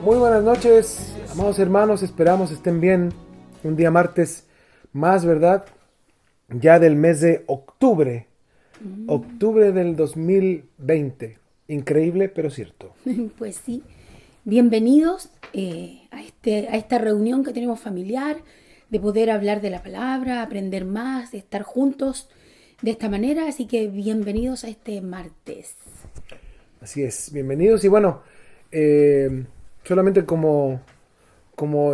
Muy buenas noches, amados hermanos, esperamos estén bien. Un día martes más, ¿verdad? Ya del mes de octubre, octubre del 2020. Increíble, pero cierto. Pues sí, bienvenidos a esta reunión que tenemos familiar, de poder hablar de la palabra, aprender más, de estar juntos de esta manera. Así que bienvenidos a este martes. Así es, bienvenidos. Y bueno, solamente como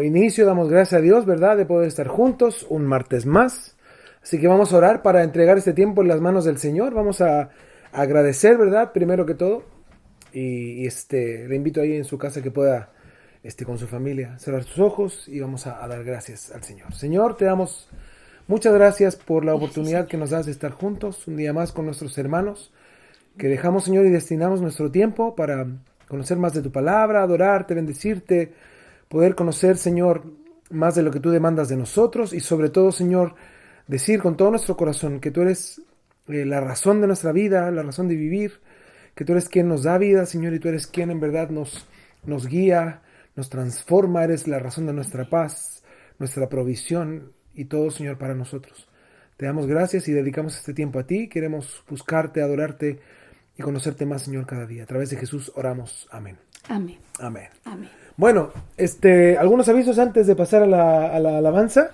inicio damos gracias a Dios, ¿verdad? De poder estar juntos un martes más. Así que vamos a orar para entregar este tiempo en las manos del Señor. Vamos a agradecer, ¿verdad? Primero que todo. Y le invito ahí en su casa que pueda, con su familia, cerrar sus ojos y vamos a dar gracias al Señor. Señor, te damos muchas gracias por la oportunidad que nos das de estar juntos un día más con nuestros hermanos, que dejamos, Señor, y destinamos nuestro tiempo para conocer más de tu palabra, adorarte, bendecirte, poder conocer, Señor, más de lo que tú demandas de nosotros y sobre todo, Señor, decir con todo nuestro corazón que tú eres la razón de nuestra vida, la razón de vivir, que tú eres quien nos da vida, Señor, y tú eres quien en verdad nos guía, nos transforma, eres la razón de nuestra paz, nuestra provisión y todo, Señor, para nosotros. Te damos gracias y dedicamos este tiempo a ti. Queremos buscarte, adorarte y conocerte más, Señor, cada día. A través de Jesús oramos. Amén. Amén. Amén. Amén. Bueno, algunos avisos antes de pasar a la alabanza.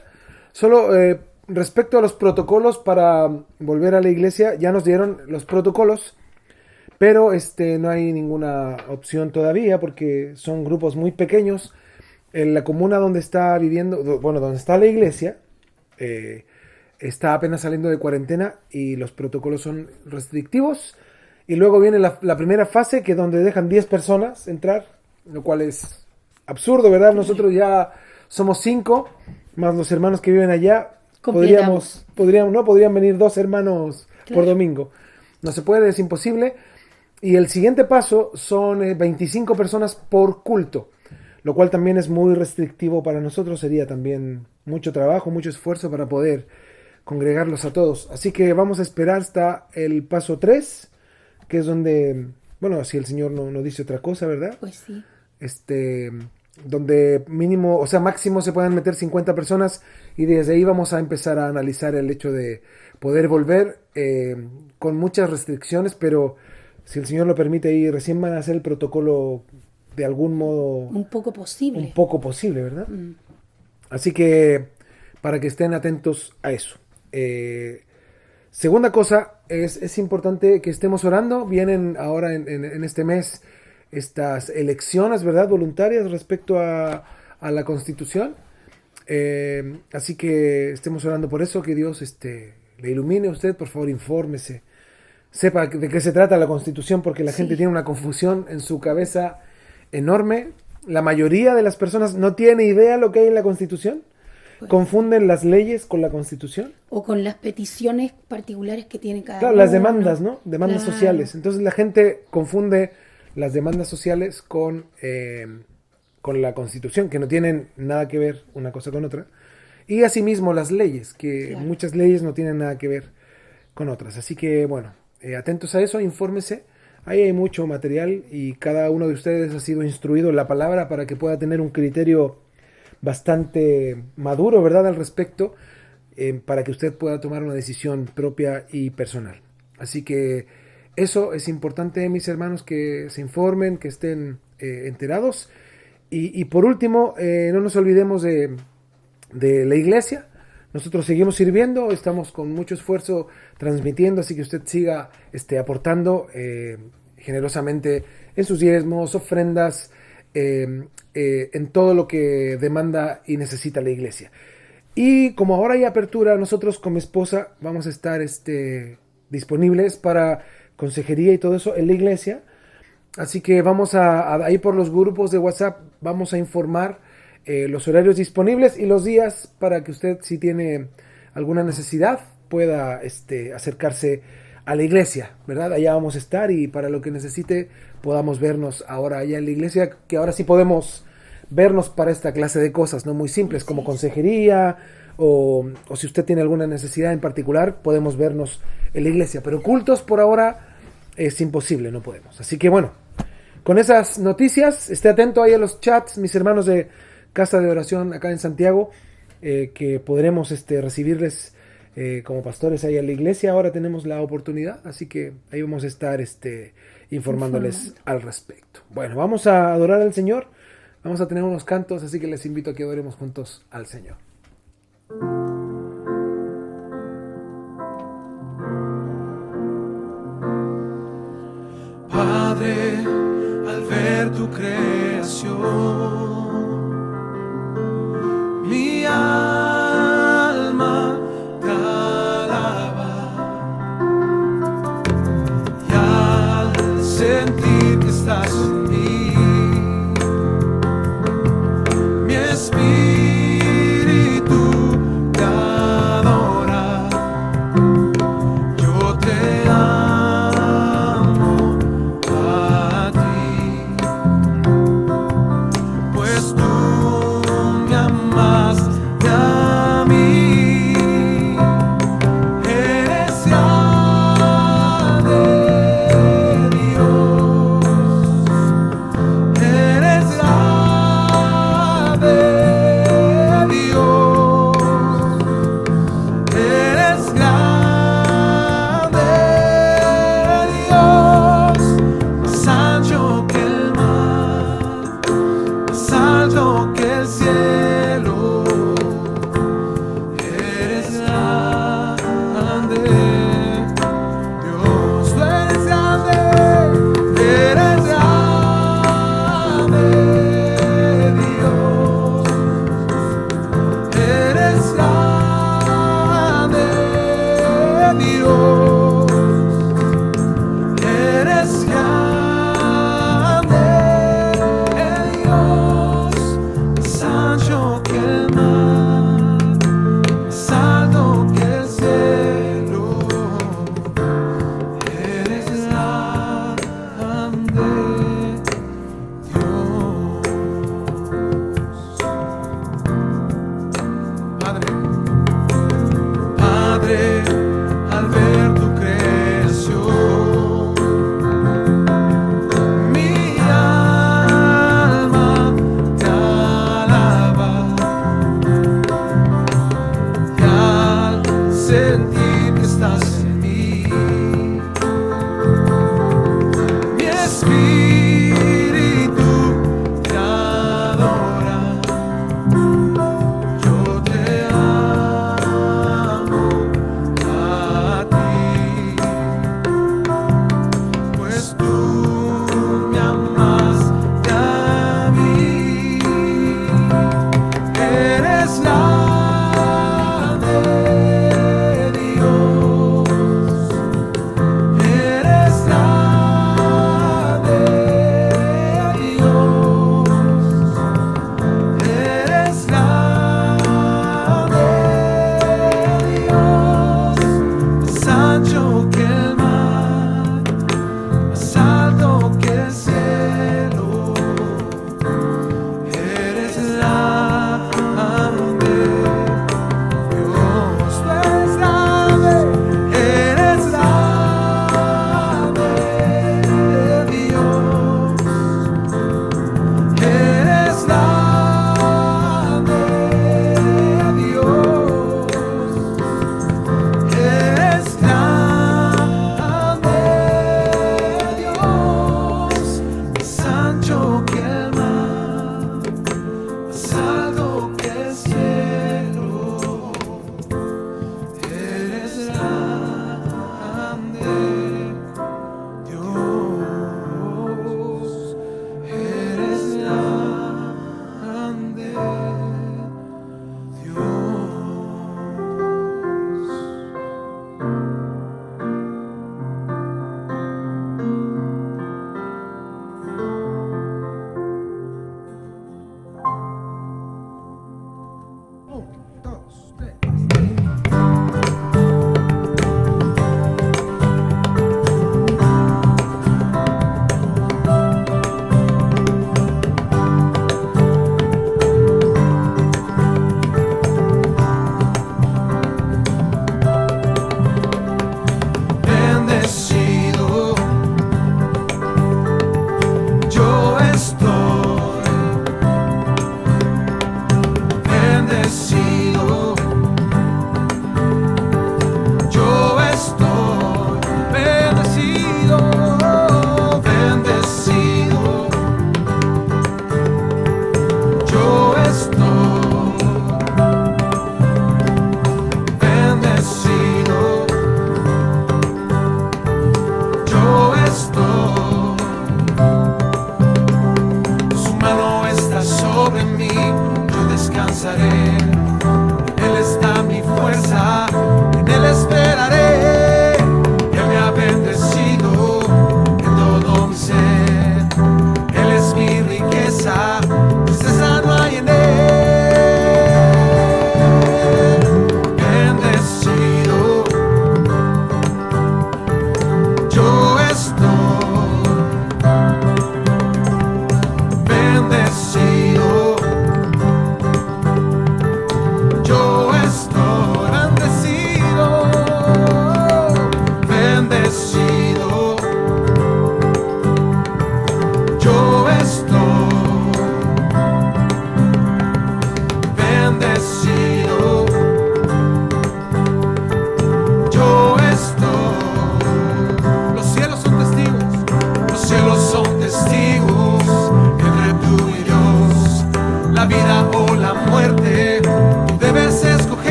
Solo respecto a los protocolos para volver a la iglesia, ya nos dieron los protocolos, pero no hay ninguna opción todavía porque son grupos muy pequeños. En la comuna donde está viviendo, bueno, donde está la iglesia, está apenas saliendo de cuarentena y los protocolos son restrictivos. Y luego viene la primera fase, que es donde dejan 10 personas entrar, lo cual es absurdo, ¿verdad? Nosotros ya somos 5, más los hermanos que viven allá. Podrían venir 2 hermanos por domingo. No se puede, es imposible. Y el siguiente paso son 25 personas por culto, lo cual también es muy restrictivo para nosotros. Sería también mucho trabajo, mucho esfuerzo para poder congregarlos a todos. Así que vamos a esperar hasta el paso 3, que es donde, bueno, si el Señor no dice otra cosa, ¿verdad? Pues sí. Donde mínimo, o sea, máximo se pueden meter 50 personas y desde ahí vamos a empezar a analizar el hecho de poder volver con muchas restricciones, pero si el Señor lo permite, ahí recién van a hacer el protocolo de algún modo. Un poco posible. Un poco posible, ¿verdad? Así que para que estén atentos a eso. Segunda cosa, es importante que estemos orando. Vienen ahora en este mes estas elecciones, ¿verdad? Voluntarias respecto a la Constitución. Así que estemos orando por eso, que Dios le ilumine a usted. Por favor, infórmese. Sepa de qué se trata la Constitución, porque la gente tiene una confusión en su cabeza enorme. La mayoría de las personas no tiene idea lo que hay en la Constitución. Confunden las leyes con la Constitución. O con las peticiones particulares que tiene cada uno. Claro, las demandas, ¿no? Demandas sociales. Entonces la gente confunde las demandas sociales con la Constitución, que no tienen nada que ver una cosa con otra. Y asimismo las leyes, que muchas leyes no tienen nada que ver con otras. Así que, bueno, atentos a eso, infórmese. Ahí hay mucho material y cada uno de ustedes ha sido instruido en la palabra para que pueda tener un criterio bastante maduro, ¿verdad?, al respecto, para que usted pueda tomar una decisión propia y personal. Así que eso es importante, mis hermanos, que se informen, que estén enterados. Y por último, no nos olvidemos de la iglesia. Nosotros seguimos sirviendo, estamos con mucho esfuerzo transmitiendo, así que usted siga aportando generosamente en sus diezmos, ofrendas, en todo lo que demanda y necesita la iglesia. Y como ahora hay apertura, nosotros con mi esposa vamos a estar disponibles para consejería y todo eso en la iglesia. Así que vamos a ir por los grupos de WhatsApp, vamos a informar los horarios disponibles y los días para que usted, si tiene alguna necesidad, pueda acercarse a la iglesia, ¿verdad? Allá vamos a estar y para lo que necesite podamos vernos ahora allá en la iglesia, que ahora sí podemos vernos para esta clase de cosas, ¿no? Muy simples, como consejería o si usted tiene alguna necesidad en particular, podemos vernos en la iglesia. Pero cultos por ahora es imposible, no podemos. Así que bueno, con esas noticias, esté atento ahí a los chats, mis hermanos de Casa de Oración acá en Santiago, que podremos recibirles como pastores ahí a la iglesia. Ahora tenemos la oportunidad, así que ahí vamos a estar informándoles al respecto. Bueno, vamos a adorar al Señor, vamos a tener unos cantos, así que les invito a que adoremos juntos al Señor. Padre, al ver tu creación, mi alma te alaba, y al sentir que estás en mí, mi espíritu te adora. Yo te amo a ti, pues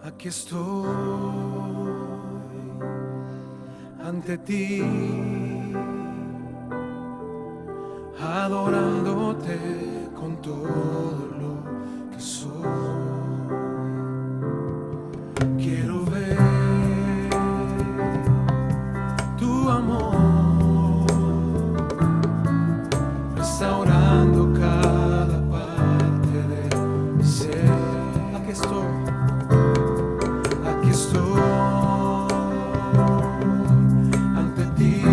Aquí estoy ante ti, adorándote con todo lo que soy. Quiero ver tu amor, restaurando cada parte de mi ser. Aquí estoy. Aquí estoy ante ti,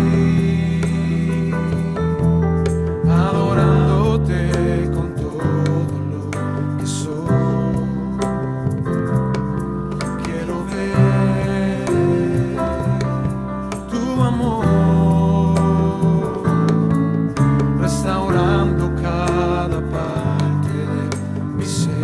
adorándote con todo lo que soy. Quiero ver tu amor, restaurando cada parte de mi ser.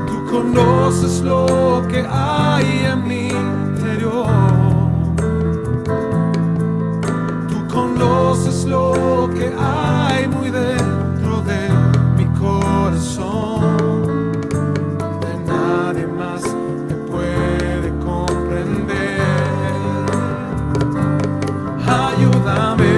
Tú conoces lo que hay en mi interior. Tú conoces lo que hay muy dentro de mi corazón, donde nadie más me puede comprender. Ayúdame,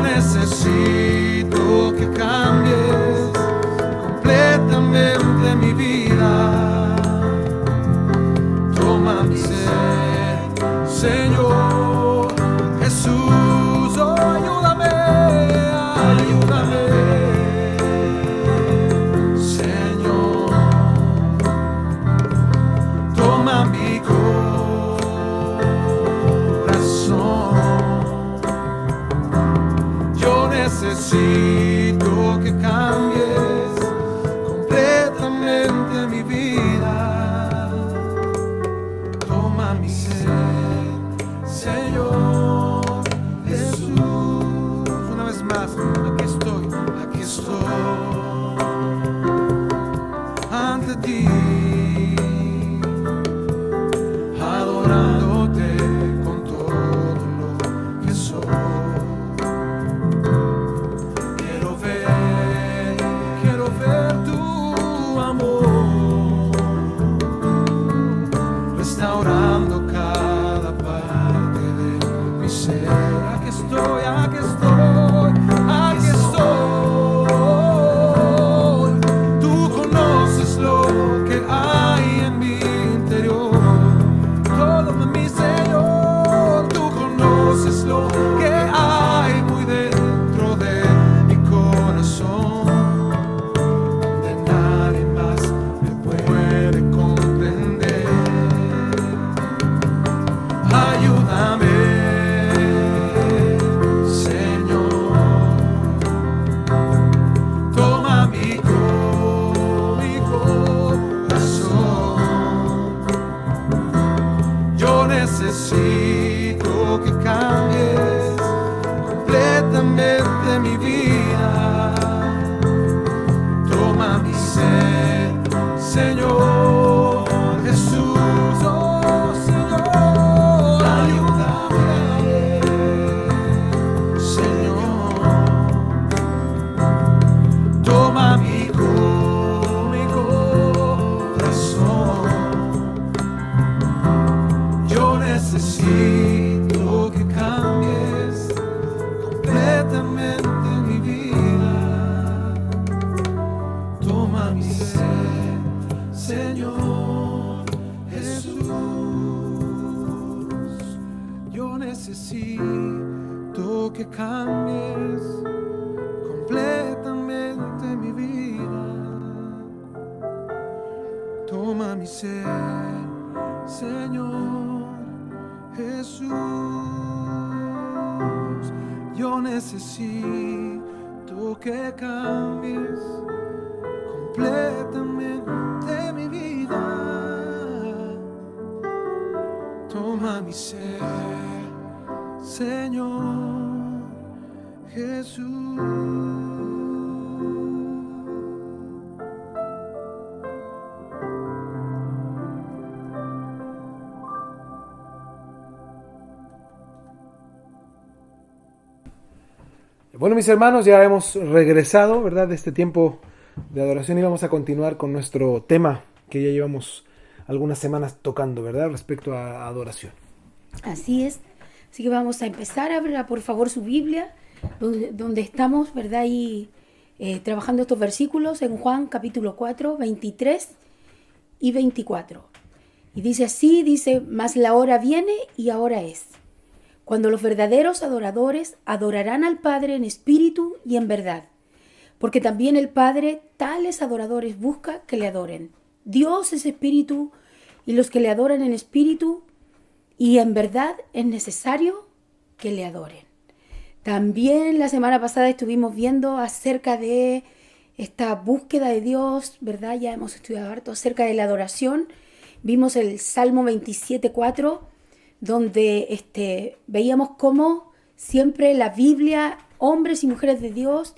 necesito que cambies completamente mi vida. Toma mi ser, Señor Jesús, oh, ayúdame, ayúdame, Señor. Toma mi necesito que cambies completamente mi vida. Toma mi ser, Señor Jesús. Una vez más, aquí estoy ante ti, adorándote con todo lo que soy. Quiero ver necesito que cambies completamente mi vida. Toma mi ser, Señor Jesús. Yo necesito que cambies completamente mi vida. Toma mi ser, Señor Jesús. Yo necesito que cambies completamente mi vida. Toma mi ser, Señor Jesús. Bueno, mis hermanos, ya hemos regresado, ¿verdad?, de este tiempo de adoración y vamos a continuar con nuestro tema que ya llevamos algunas semanas tocando, ¿verdad?, respecto a adoración. Así es. Así que vamos a empezar. Abra por favor su Biblia, donde estamos, ¿verdad? Ahí trabajando estos versículos en Juan capítulo 4, 23 y 24. Y dice así, dice, mas la hora viene y ahora es, cuando los verdaderos adoradores adorarán al Padre en espíritu y en verdad, porque también el Padre tales adoradores busca que le adoren. Dios es espíritu y los que le adoran en espíritu y en verdad es necesario que le adoren. También la semana pasada estuvimos viendo acerca de esta búsqueda de Dios, ¿verdad? Ya hemos estudiado harto acerca de la adoración. Vimos el Salmo 27:4, donde veíamos cómo siempre la Biblia, hombres y mujeres de Dios,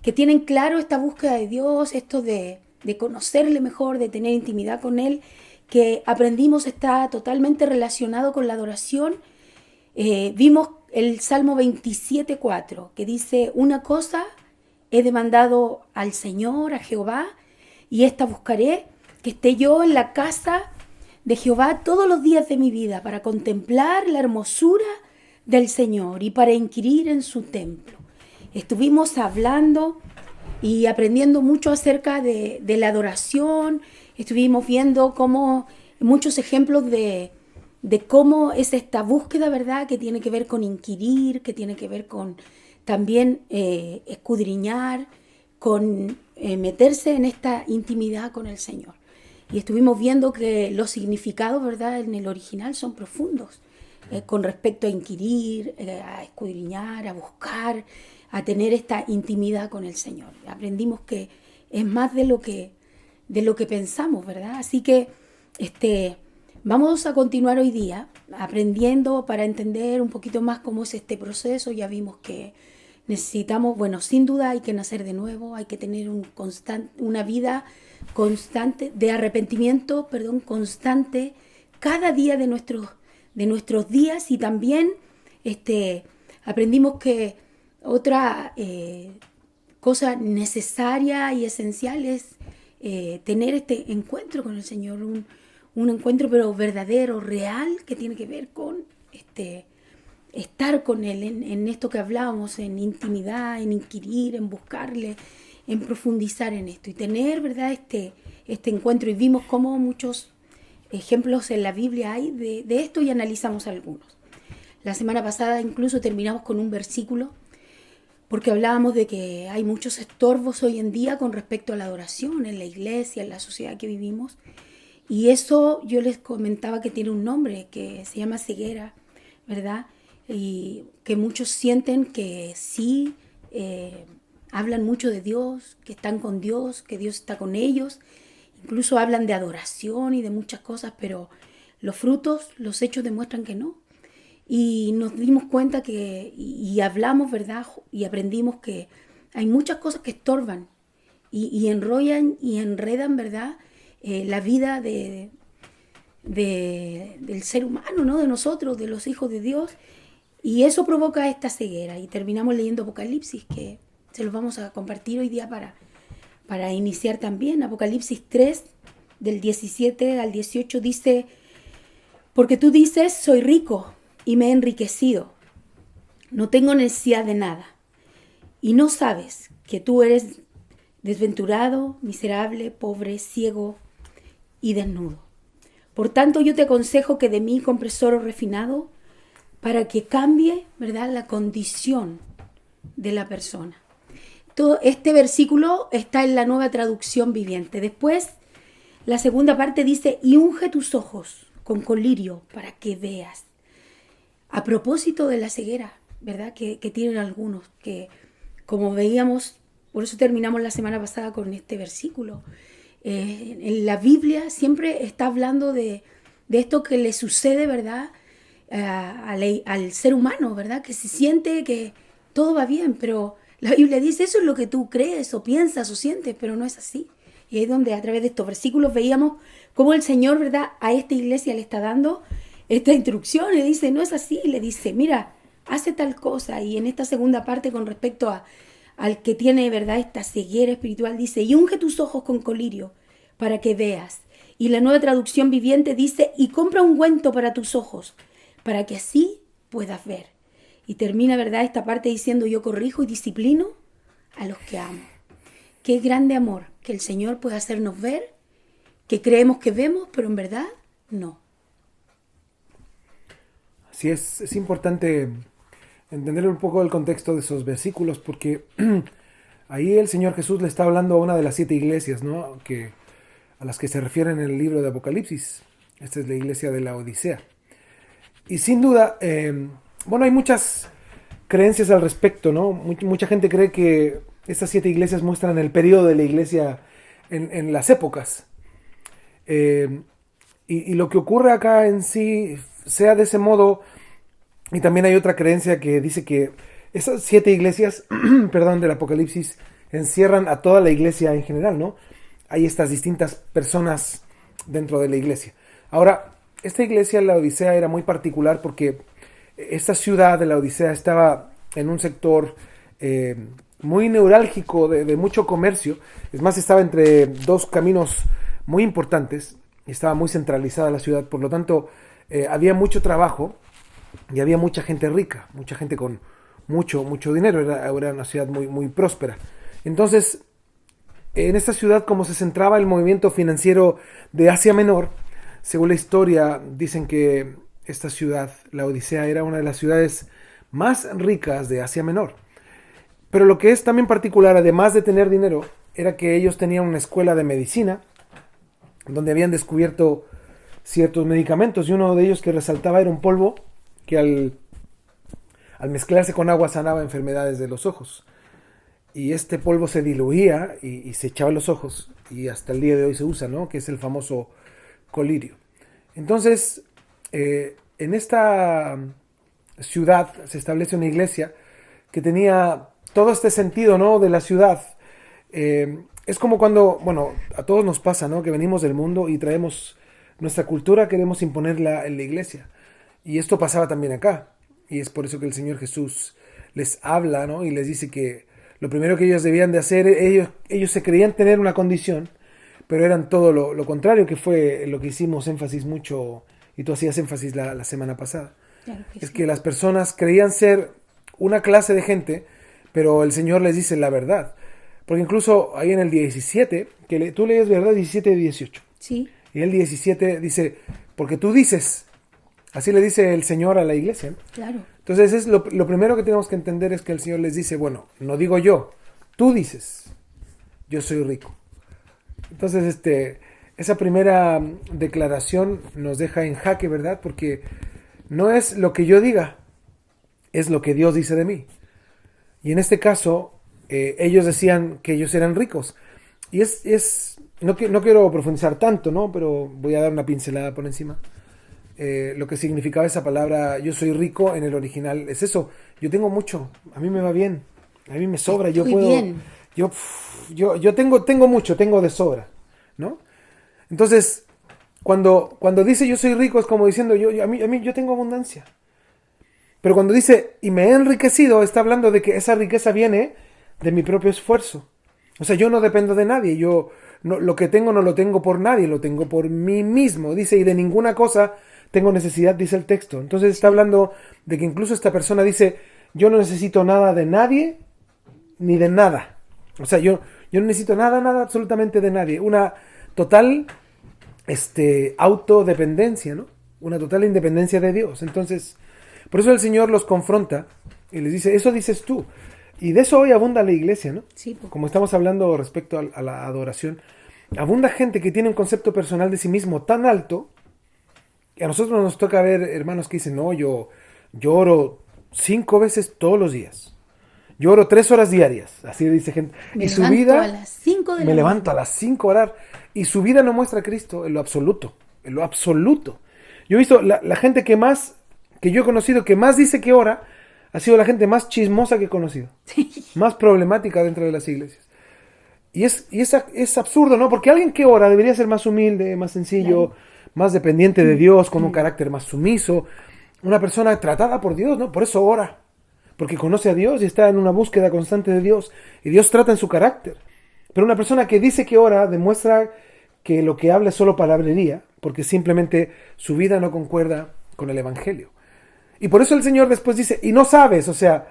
que tienen claro esta búsqueda de Dios, esto de conocerle mejor, de tener intimidad con Él, que aprendimos está totalmente relacionado con la adoración. Vimos el Salmo 27:4, que dice, una cosa he demandado al Señor, a Jehová, y esta buscaré, que esté yo en la casa de Jehová todos los días de mi vida, para contemplar la hermosura del Señor y para inquirir en su templo. Estuvimos hablando y aprendiendo mucho acerca de la adoración. Estuvimos viendo muchos ejemplos de cómo es esta búsqueda, ¿verdad?, que tiene que ver con inquirir, que tiene que ver con también escudriñar, con meterse en esta intimidad con el Señor. Y estuvimos viendo que los significados, ¿verdad?, en el original son profundos, con respecto a inquirir, a escudriñar, a buscar, a tener esta intimidad con el Señor. Aprendimos que es más de lo que pensamos, ¿verdad? Así que vamos a continuar hoy día aprendiendo para entender un poquito más cómo es este proceso. Ya vimos que necesitamos, bueno, sin duda hay que nacer de nuevo, hay que tener una vida constante, de arrepentimiento, constante, cada día de nuestros días. Y también aprendimos que otra cosa necesaria y esencial es tener este encuentro con el Señor, un encuentro pero verdadero, real, que tiene que ver con estar con Él, en esto que hablábamos, en intimidad, en inquirir, en buscarle, en profundizar en esto y tener, ¿verdad?, este encuentro. Y vimos cómo muchos ejemplos en la Biblia hay de esto y analizamos algunos. La semana pasada incluso terminamos con un versículo porque hablábamos de que hay muchos estorbos hoy en día con respecto a la adoración en la iglesia, en la sociedad que vivimos. Y eso yo les comentaba que tiene un nombre que se llama ceguera, ¿verdad? Y que muchos sienten que sí, hablan mucho de Dios, que están con Dios, que Dios está con ellos. Incluso hablan de adoración y de muchas cosas, pero los frutos, los hechos demuestran que no. Y nos dimos cuenta y hablamos, ¿verdad? Y aprendimos que hay muchas cosas que estorban y enrollan y enredan, ¿verdad?, la vida del ser humano, ¿no?, de nosotros, de los hijos de Dios. Y eso provoca esta ceguera. Y terminamos leyendo Apocalipsis, que se los vamos a compartir hoy día para iniciar también. Apocalipsis 3, del 17 al 18, dice: Porque tú dices, soy rico y me he enriquecido. No tengo necesidad de nada. Y no sabes que tú eres desventurado, miserable, pobre, ciego y desnudo. Por tanto, yo te aconsejo que de mí compres oro refinado para que cambie, ¿verdad?, la condición de la persona. Todo este versículo está en la Nueva Traducción Viviente. Después, la segunda parte dice, y unge tus ojos con colirio para que veas. A propósito de la ceguera, ¿verdad?, que tienen algunos, que como veíamos, por eso terminamos la semana pasada con este versículo. En la Biblia siempre está hablando de esto que le sucede, ¿verdad?, al ser humano, ¿verdad?, que se siente que todo va bien, pero la Biblia dice, eso es lo que tú crees o piensas o sientes, pero no es así. Y ahí es donde a través de estos versículos veíamos cómo el Señor, ¿verdad?, a esta iglesia le está dando esta instrucción. Le dice, no es así. Le dice, mira, hace tal cosa. Y en esta segunda parte, con respecto al que tiene, ¿verdad?, esta ceguera espiritual, dice, y unge tus ojos con colirio para que veas. Y la Nueva Traducción Viviente dice, y compra ungüento para tus ojos, para que así puedas ver. Y termina, ¿verdad?, esta parte diciendo, yo corrijo y disciplino a los que amo. Qué grande amor que el Señor puede hacernos ver, que creemos que vemos, pero en verdad no. Así es importante entender un poco el contexto de esos versículos, porque ahí el Señor Jesús le está hablando a una de las 7 iglesias, ¿no?, a las que se refiere en el libro de Apocalipsis. Esta es la iglesia de la Odisea. Y sin duda, hay muchas creencias al respecto, ¿no? Mucha gente cree que estas 7 iglesias muestran el periodo de la iglesia en las épocas. Y lo que ocurre acá en sí sea de ese modo. Y también hay otra creencia que dice que esas 7 iglesias, del Apocalipsis, encierran a toda la iglesia en general, ¿no? Hay estas distintas personas dentro de la iglesia. Ahora, esta iglesia, la Odisea, era muy particular porque esta ciudad de la Odisea estaba en un sector muy neurálgico de mucho comercio. Es más, estaba entre 2 caminos muy importantes y estaba muy centralizada la ciudad. Por lo tanto, había mucho trabajo y había mucha gente rica, mucha gente con mucho dinero. Era una ciudad muy, muy próspera. Entonces, en esta ciudad, como se centraba el movimiento financiero de Asia Menor, según la historia, dicen que esta ciudad, la Odisea, era una de las ciudades más ricas de Asia Menor. Pero lo que es también particular, además de tener dinero, era que ellos tenían una escuela de medicina, donde habían descubierto ciertos medicamentos, y uno de ellos que resaltaba era un polvo que al mezclarse con agua sanaba enfermedades de los ojos. Y este polvo se diluía y se echaba en los ojos, y hasta el día de hoy se usa, ¿no?, que es el famoso colirio. Entonces, en esta ciudad se establece una iglesia que tenía todo este sentido, ¿no?, de la ciudad. Es como cuando, a todos nos pasa, ¿no?, que venimos del mundo y traemos nuestra cultura, queremos imponerla en la iglesia. Y esto pasaba también acá. Y es por eso que el Señor Jesús les habla, ¿no?, y les dice que lo primero que ellos debían de hacer, ellos se creían tener una condición, pero eran todo lo contrario, que fue lo que hicimos énfasis mucho, y tú hacías énfasis la semana pasada. Claro que Es sí. que las personas creían ser una clase de gente, pero el Señor les dice la verdad. Porque incluso ahí en el 17, tú lees, ¿verdad?, 17 y 18. Sí. Y el 17 dice, porque tú dices, así le dice el Señor a la iglesia, ¿no? Claro. Entonces es lo primero que tenemos que entender es que el Señor les dice, bueno, no digo yo, tú dices, yo soy rico. Entonces esa primera declaración nos deja en jaque, ¿verdad? Porque no es lo que yo diga, es lo que Dios dice de mí. Y en este caso, ellos decían que ellos eran ricos. Y no quiero profundizar tanto, ¿no?, pero voy a dar una pincelada por encima. Lo que significaba esa palabra, yo soy rico, en el original es eso. Yo tengo mucho, a mí me va bien, a mí me sobra, yo Estoy puedo, bien. yo tengo mucho, tengo de sobra, ¿no? Entonces, cuando dice yo soy rico, es como diciendo a mí yo tengo abundancia. Pero cuando dice y me he enriquecido, está hablando de que esa riqueza viene de mi propio esfuerzo. O sea, yo no dependo de nadie, lo que tengo no lo tengo por nadie, lo tengo por mí mismo. Dice, y de ninguna cosa tengo necesidad, dice el texto. Entonces está hablando de que incluso esta persona dice, yo no necesito nada de nadie, ni de nada. O sea, yo no necesito nada absolutamente de nadie. Una total autodependencia, ¿no? Una total independencia de Dios. Entonces, por eso el Señor los confronta y les dice, eso dices tú. Y de eso hoy abunda la iglesia, ¿no? Sí, po. Como estamos hablando respecto a la adoración. Abunda gente que tiene un concepto personal de sí mismo tan alto, que a nosotros nos toca ver hermanos que dicen, no, yo oro 5 veces todos los días. Yo oro 3 horas diarias, así dice gente. Me levanto a las 5 de la Me levanto a las 5 a orar. Y su vida no muestra a Cristo en lo absoluto. En lo absoluto. Yo he visto la gente que yo he conocido, que más dice que ora, ha sido la gente más chismosa que he conocido. Más problemática dentro de las iglesias. Y es absurdo, ¿no? Porque alguien que ora debería ser más humilde, más sencillo, más dependiente de Dios, con un carácter más sumiso. Una persona tratada por Dios, ¿no? Por eso ora. Porque conoce a Dios y está en una búsqueda constante de Dios. Y Dios trata en su carácter. Pero una persona que dice que ora demuestra que lo que habla es solo palabrería, porque simplemente su vida no concuerda con el Evangelio. Y por eso el Señor después dice, y no sabes, o sea,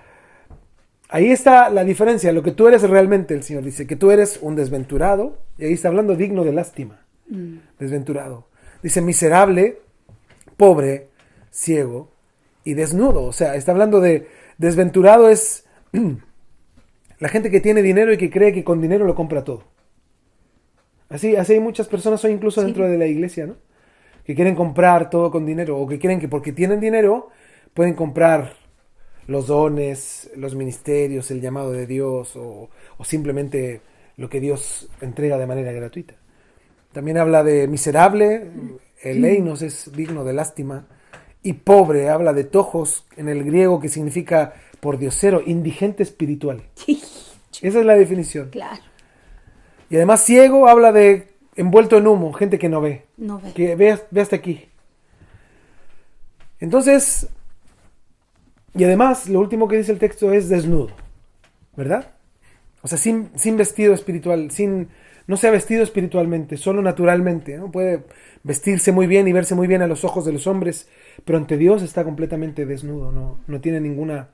ahí está la diferencia, lo que tú eres realmente, el Señor dice, que tú eres un desventurado, y ahí está hablando digno de lástima, desventurado. Dice miserable, pobre, ciego y desnudo, o sea, está hablando de desventurado es la gente que tiene dinero y que cree que con dinero lo compra todo. Así hay muchas personas hoy incluso dentro de la iglesia, ¿no? Que quieren comprar todo con dinero, o que creen que porque tienen dinero pueden comprar los dones, los ministerios, el llamado de Dios, o simplemente lo que Dios entrega de manera gratuita. También habla de miserable, eleinos es digno de lástima, y pobre, habla de tojos, en el griego, que significa pordiosero, indigente espiritual. Esa es la definición. Claro. Y además ciego habla de envuelto en humo, gente que no ve. No ve. Que ve hasta aquí. Entonces, y además, lo último que dice el texto es desnudo, ¿verdad? O sea, sin vestido espiritual, no se ha vestido espiritualmente, solo naturalmente, ¿no? Puede vestirse muy bien y verse muy bien a los ojos de los hombres, pero ante Dios está completamente desnudo, no tiene ninguna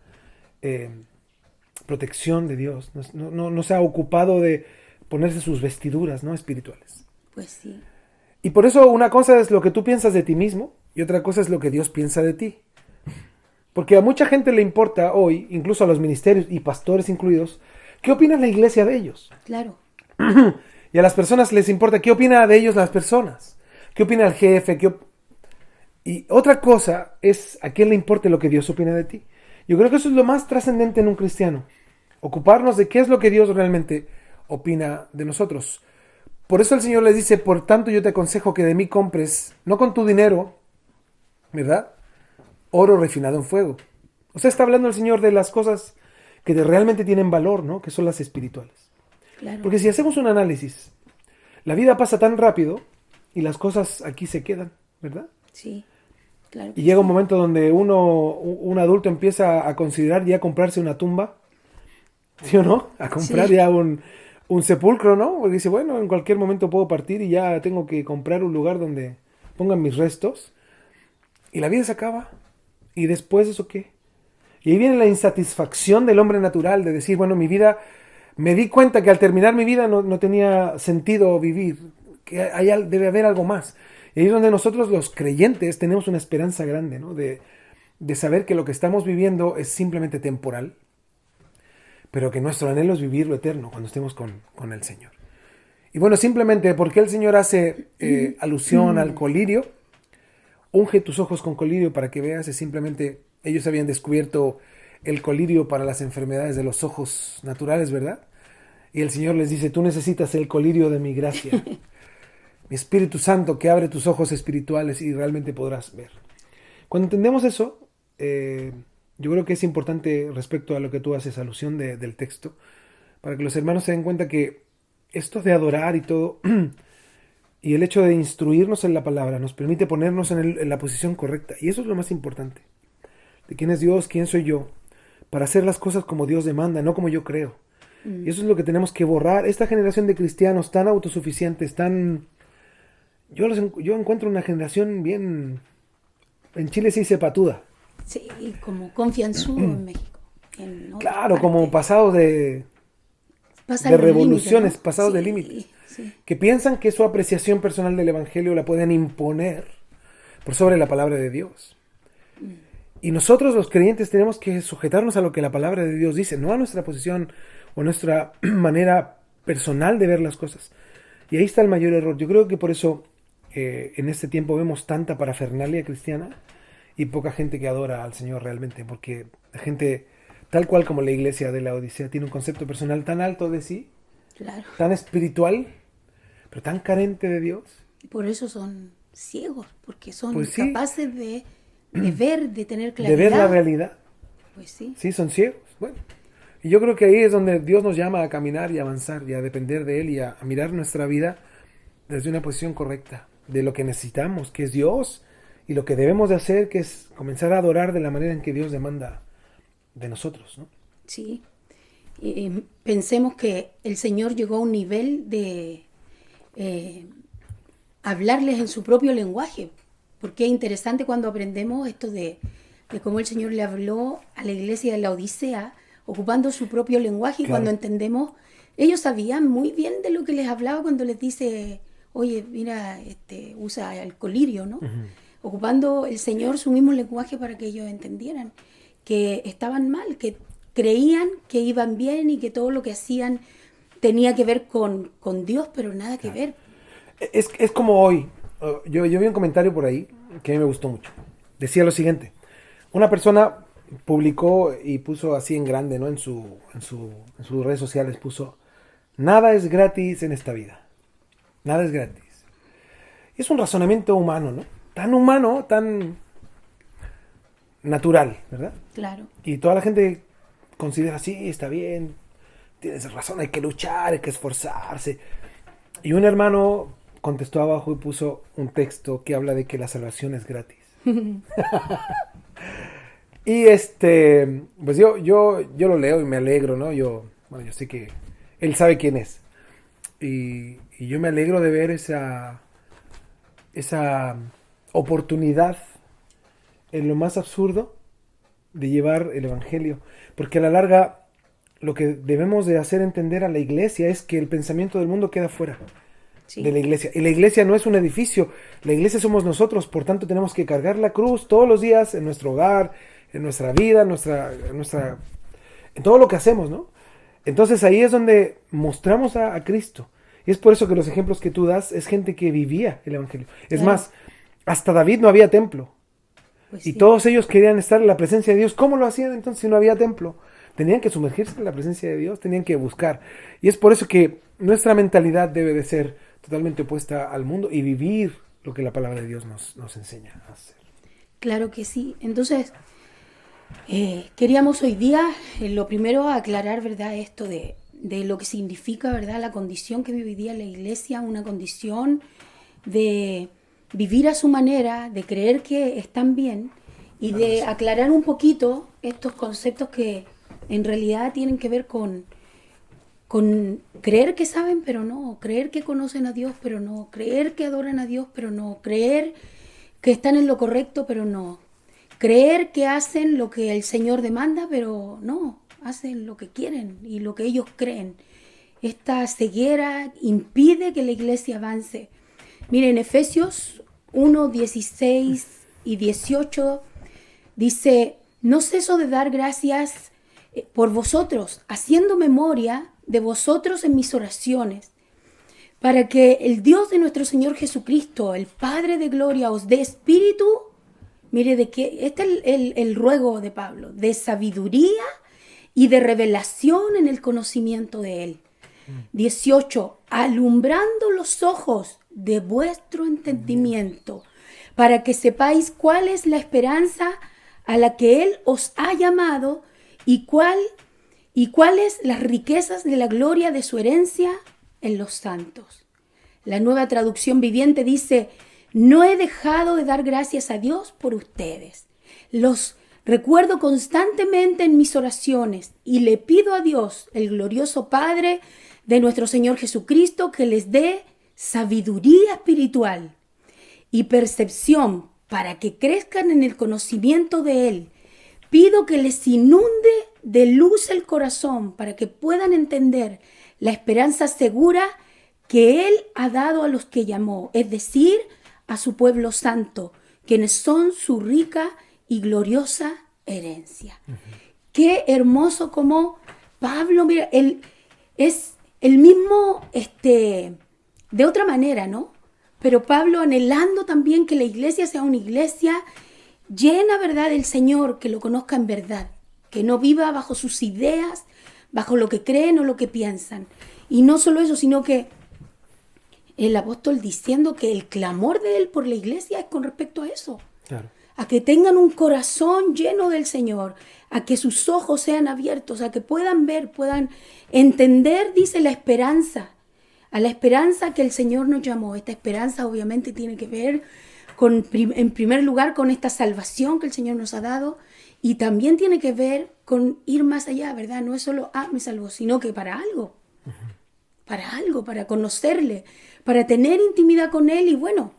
protección de Dios, no se ha ocupado de ponerse sus vestiduras, ¿no? Espirituales. Pues sí. Y por eso una cosa es lo que tú piensas de ti mismo y otra cosa es lo que Dios piensa de ti. Porque a mucha gente le importa hoy, incluso a los ministerios y pastores incluidos, ¿qué opina la iglesia de ellos? Claro. Y a las personas les importa qué opina de ellos las personas. ¿Qué opina el jefe? Y otra cosa es a quién le importe lo que Dios opina de ti. Yo creo que eso es lo más trascendente en un cristiano. Ocuparnos de qué es lo que Dios realmente opina de nosotros. Por eso el Señor les dice, por tanto yo te aconsejo que de mí compres, no con tu dinero, ¿verdad? Oro refinado en fuego. O sea, está hablando el Señor de las cosas que realmente tienen valor, ¿no? Que son las espirituales. Claro. Porque si hacemos un análisis, la vida pasa tan rápido y las cosas aquí se quedan, ¿verdad? Sí, claro. Y llega un momento donde un adulto empieza a considerar ya comprarse una tumba, ¿sí o no? A comprar ya un sepulcro, ¿no? Porque dice, bueno, en cualquier momento puedo partir y ya tengo que comprar un lugar donde pongan mis restos. Y la vida se acaba. ¿Y después eso qué? Y ahí viene la insatisfacción del hombre natural de decir, bueno, mi vida, me di cuenta que al terminar mi vida no tenía sentido vivir, que debe haber algo más. Y ahí es donde nosotros los creyentes tenemos una esperanza grande, ¿no? De saber que lo que estamos viviendo es simplemente temporal, pero que nuestro anhelo es vivir lo eterno cuando estemos con el Señor. Y bueno, simplemente porque el Señor hace alusión al colirio, unge tus ojos con colirio para que veas, es simplemente, ellos habían descubierto el colirio para las enfermedades de los ojos naturales, ¿verdad? Y el Señor les dice, tú necesitas el colirio de mi gracia, mi Espíritu Santo que abre tus ojos espirituales y realmente podrás ver. Cuando entendemos eso, yo creo que es importante respecto a lo que tú haces alusión del texto, para que los hermanos se den cuenta que esto de adorar y todo, y el hecho de instruirnos en la palabra nos permite ponernos en la posición correcta. Y eso es lo más importante. De quién es Dios, quién soy yo, para hacer las cosas como Dios demanda, no como yo creo. Y eso es lo que tenemos que borrar. Esta generación de cristianos tan autosuficientes, yo encuentro una generación bien En Chile se dice patuda. Sí, como confianzudo en México. Claro, como pasados de Pasan los revoluciones, límites, ¿no? pasados de Sí, límites. sí. Que piensan que su apreciación personal del Evangelio la pueden imponer por sobre la palabra de Dios. Y nosotros los creyentes tenemos que sujetarnos a lo que la palabra de Dios dice, no a nuestra posición o nuestra manera personal de ver las cosas. Y ahí está el mayor error. Yo creo que por eso en este tiempo vemos tanta parafernalia cristiana y poca gente que adora al Señor realmente, porque la gente, tal cual como la iglesia de la Odisea, tiene un concepto personal tan alto de sí, Claro. tan espiritual, pero tan carente de Dios. Y por eso son ciegos, porque son Pues sí. capaces de ver, de tener De claridad. ver la realidad. Pues sí. Sí, son ciegos. Bueno, y yo creo que ahí es donde Dios nos llama a caminar y a avanzar y a depender de Él y a mirar nuestra vida desde una posición correcta, de lo que necesitamos, que es Dios, y lo que debemos de hacer, que es comenzar a adorar de la manera en que Dios demanda de nosotros, ¿no? Sí. Pensemos que el Señor llegó a un nivel de hablarles en su propio lenguaje, porque es interesante cuando aprendemos esto de cómo el Señor le habló a la iglesia de la Odisea, ocupando su propio lenguaje, y Claro. cuando entendemos, ellos sabían muy bien de lo que les hablaba cuando les dice, oye, mira, usa el colirio, ¿no? Ocupando el Señor su mismo lenguaje para que ellos entendieran que estaban mal, que creían que iban bien y que todo lo que hacían tenía que ver con Dios, pero nada que ver. Es como hoy. Yo vi un comentario por ahí que a mí me gustó mucho. Decía lo siguiente. Una persona publicó y puso así en grande, ¿no? En sus redes sociales puso: nada es gratis en esta vida. Nada es gratis. Es un razonamiento humano, tan natural, ¿verdad? Claro. Y toda la gente considera, sí, está bien, tienes razón, hay que luchar, hay que esforzarse. Y un hermano contestó abajo y puso un texto que habla de que la salvación es gratis. Y pues yo lo leo y me alegro, ¿no? Yo sé que él sabe quién es. Y yo me alegro de ver esa oportunidad en lo más absurdo de llevar el evangelio, porque a la larga lo que debemos de hacer entender a la iglesia es que el pensamiento del mundo queda fuera Sí. de la iglesia, y la iglesia no es un edificio, la iglesia somos nosotros, por tanto tenemos que cargar la cruz todos los días en nuestro hogar, en nuestra vida, en todo lo que hacemos, ¿no? Entonces ahí es donde mostramos a Cristo. Y es por eso que los ejemplos que tú das es gente que vivía el evangelio. Es Claro. más, hasta David no había templo. Pues Y sí. todos ellos querían estar en la presencia de Dios. ¿Cómo lo hacían entonces si no había templo? Tenían que sumergirse en la presencia de Dios, tenían que buscar. Y es por eso que nuestra mentalidad debe de ser totalmente opuesta al mundo y vivir lo que la palabra de Dios nos enseña a hacer. Claro que sí. Entonces, queríamos hoy día, lo primero, aclarar, ¿verdad?, esto de lo que significa, ¿verdad?, la condición que vive hoy día la iglesia, una condición de vivir a su manera, de creer que están bien, y de aclarar un poquito estos conceptos que en realidad tienen que ver con creer que saben, pero no, creer que conocen a Dios, pero no, creer que adoran a Dios, pero no, creer que están en lo correcto, pero no, creer que hacen lo que el Señor demanda, pero no, hacen lo que quieren y lo que ellos creen. Esta ceguera impide que la iglesia avance. Miren, Efesios 1, 16 y 18 dice: no ceso de dar gracias por vosotros, haciendo memoria de vosotros en mis oraciones, para que el Dios de nuestro Señor Jesucristo, el Padre de gloria, os dé espíritu. Mire, este es el ruego de Pablo, de sabiduría y de revelación en el conocimiento de Él. 18, alumbrando los ojos de vuestro entendimiento, para que sepáis cuál es la esperanza a la que Él os ha llamado y cuáles las riquezas de la gloria de su herencia en los santos. La Nueva Traducción Viviente dice: no he dejado de dar gracias a Dios por ustedes. Los recuerdo constantemente en mis oraciones y le pido a Dios, el glorioso Padre de nuestro Señor Jesucristo, que les dé sabiduría espiritual y percepción para que crezcan en el conocimiento de Él. Pido que les inunde de luz el corazón para que puedan entender la esperanza segura que Él ha dado a los que llamó, es decir, a su pueblo santo, quienes son su rica y gloriosa herencia. Qué hermoso como Pablo, mira, él es el mismo, de otra manera, ¿no? Pero Pablo anhelando también que la iglesia sea una iglesia llena, ¿verdad?, del Señor, que lo conozca en verdad, que no viva bajo sus ideas, bajo lo que creen o lo que piensan. Y no solo eso, sino que el apóstol diciendo que el clamor de él por la iglesia es con respecto a eso. Claro. A que tengan un corazón lleno del Señor, a que sus ojos sean abiertos, a que puedan ver, puedan entender, dice, la esperanza, a la esperanza que el Señor nos llamó. Esta esperanza obviamente tiene que ver en primer lugar con esta salvación que el Señor nos ha dado, y también tiene que ver con ir más allá, ¿verdad? No es solo, me salvó, sino que para algo, para conocerle, para tener intimidad con Él, y bueno,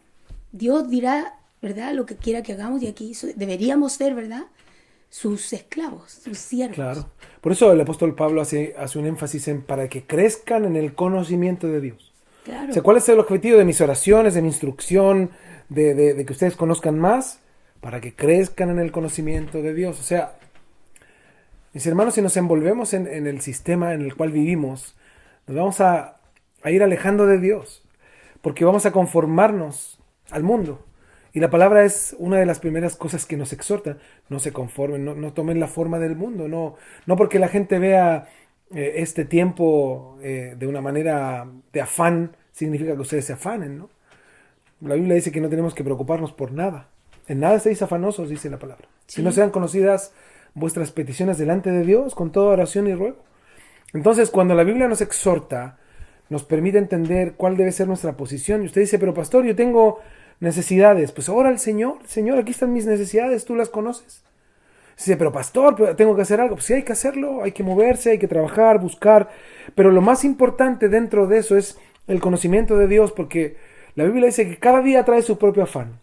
Dios dirá, ¿verdad?, lo que quiera que hagamos, y aquí deberíamos ser, ¿verdad?, sus esclavos, sus siervos. Claro. Por eso el apóstol Pablo hace un énfasis en para que crezcan en el conocimiento de Dios. Claro. O sea, ¿cuál es el objetivo de mis oraciones, de mi instrucción, de que ustedes conozcan más? Para que crezcan en el conocimiento de Dios. O sea, mis hermanos, si nos envolvemos en el sistema en el cual vivimos, nos vamos a ir alejando de Dios, porque vamos a conformarnos al mundo. Y la palabra es una de las primeras cosas que nos exhorta. No se conformen, no tomen la forma del mundo. No porque la gente vea este tiempo de una manera de afán, significa que ustedes se afanen, ¿no? La Biblia dice que no tenemos que preocuparnos por nada. En nada estéis afanosos, dice la palabra. Sí. Si no sean conocidas vuestras peticiones delante de Dios, con toda oración y ruego. Entonces, cuando la Biblia nos exhorta, nos permite entender cuál debe ser nuestra posición. Y usted dice, pero pastor, yo tengo necesidades. Pues ora al Señor. Señor, aquí están mis necesidades, tú las conoces. Dice, pero pastor, pero tengo que hacer algo. Pues sí, hay que hacerlo, hay que moverse, hay que trabajar, buscar. Pero lo más importante dentro de eso es el conocimiento de Dios, porque la Biblia dice que cada día trae su propio afán.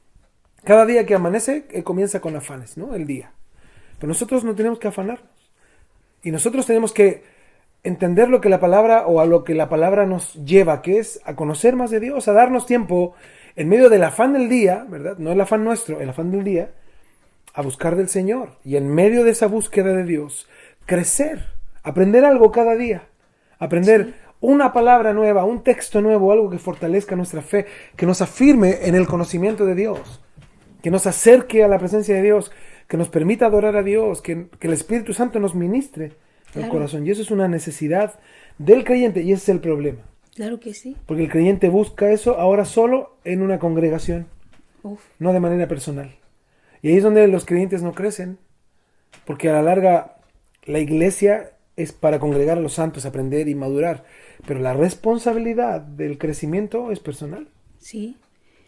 Cada día que amanece, comienza con afanes, ¿no? El día. Pero nosotros no tenemos que afanarnos. Y nosotros tenemos que entender lo que la palabra, o a lo que la palabra nos lleva, que es a conocer más de Dios, a darnos tiempo en medio del afán del día, ¿verdad? No el afán nuestro, el afán del día, a buscar del Señor. Y en medio de esa búsqueda de Dios, crecer, aprender algo cada día, aprender una palabra nueva, un texto nuevo, algo que fortalezca nuestra fe, que nos afirme en el conocimiento de Dios, que nos acerque a la presencia de Dios, que nos permita adorar a Dios, que el Espíritu Santo nos ministre el corazón. Y eso es una necesidad del creyente, y ese es el problema. Claro que sí. Porque el creyente busca eso ahora solo en una congregación, no de manera personal. Y ahí es donde los creyentes no crecen, porque a la larga la iglesia es para congregar a los santos, aprender y madurar, pero la responsabilidad del crecimiento es personal. Sí.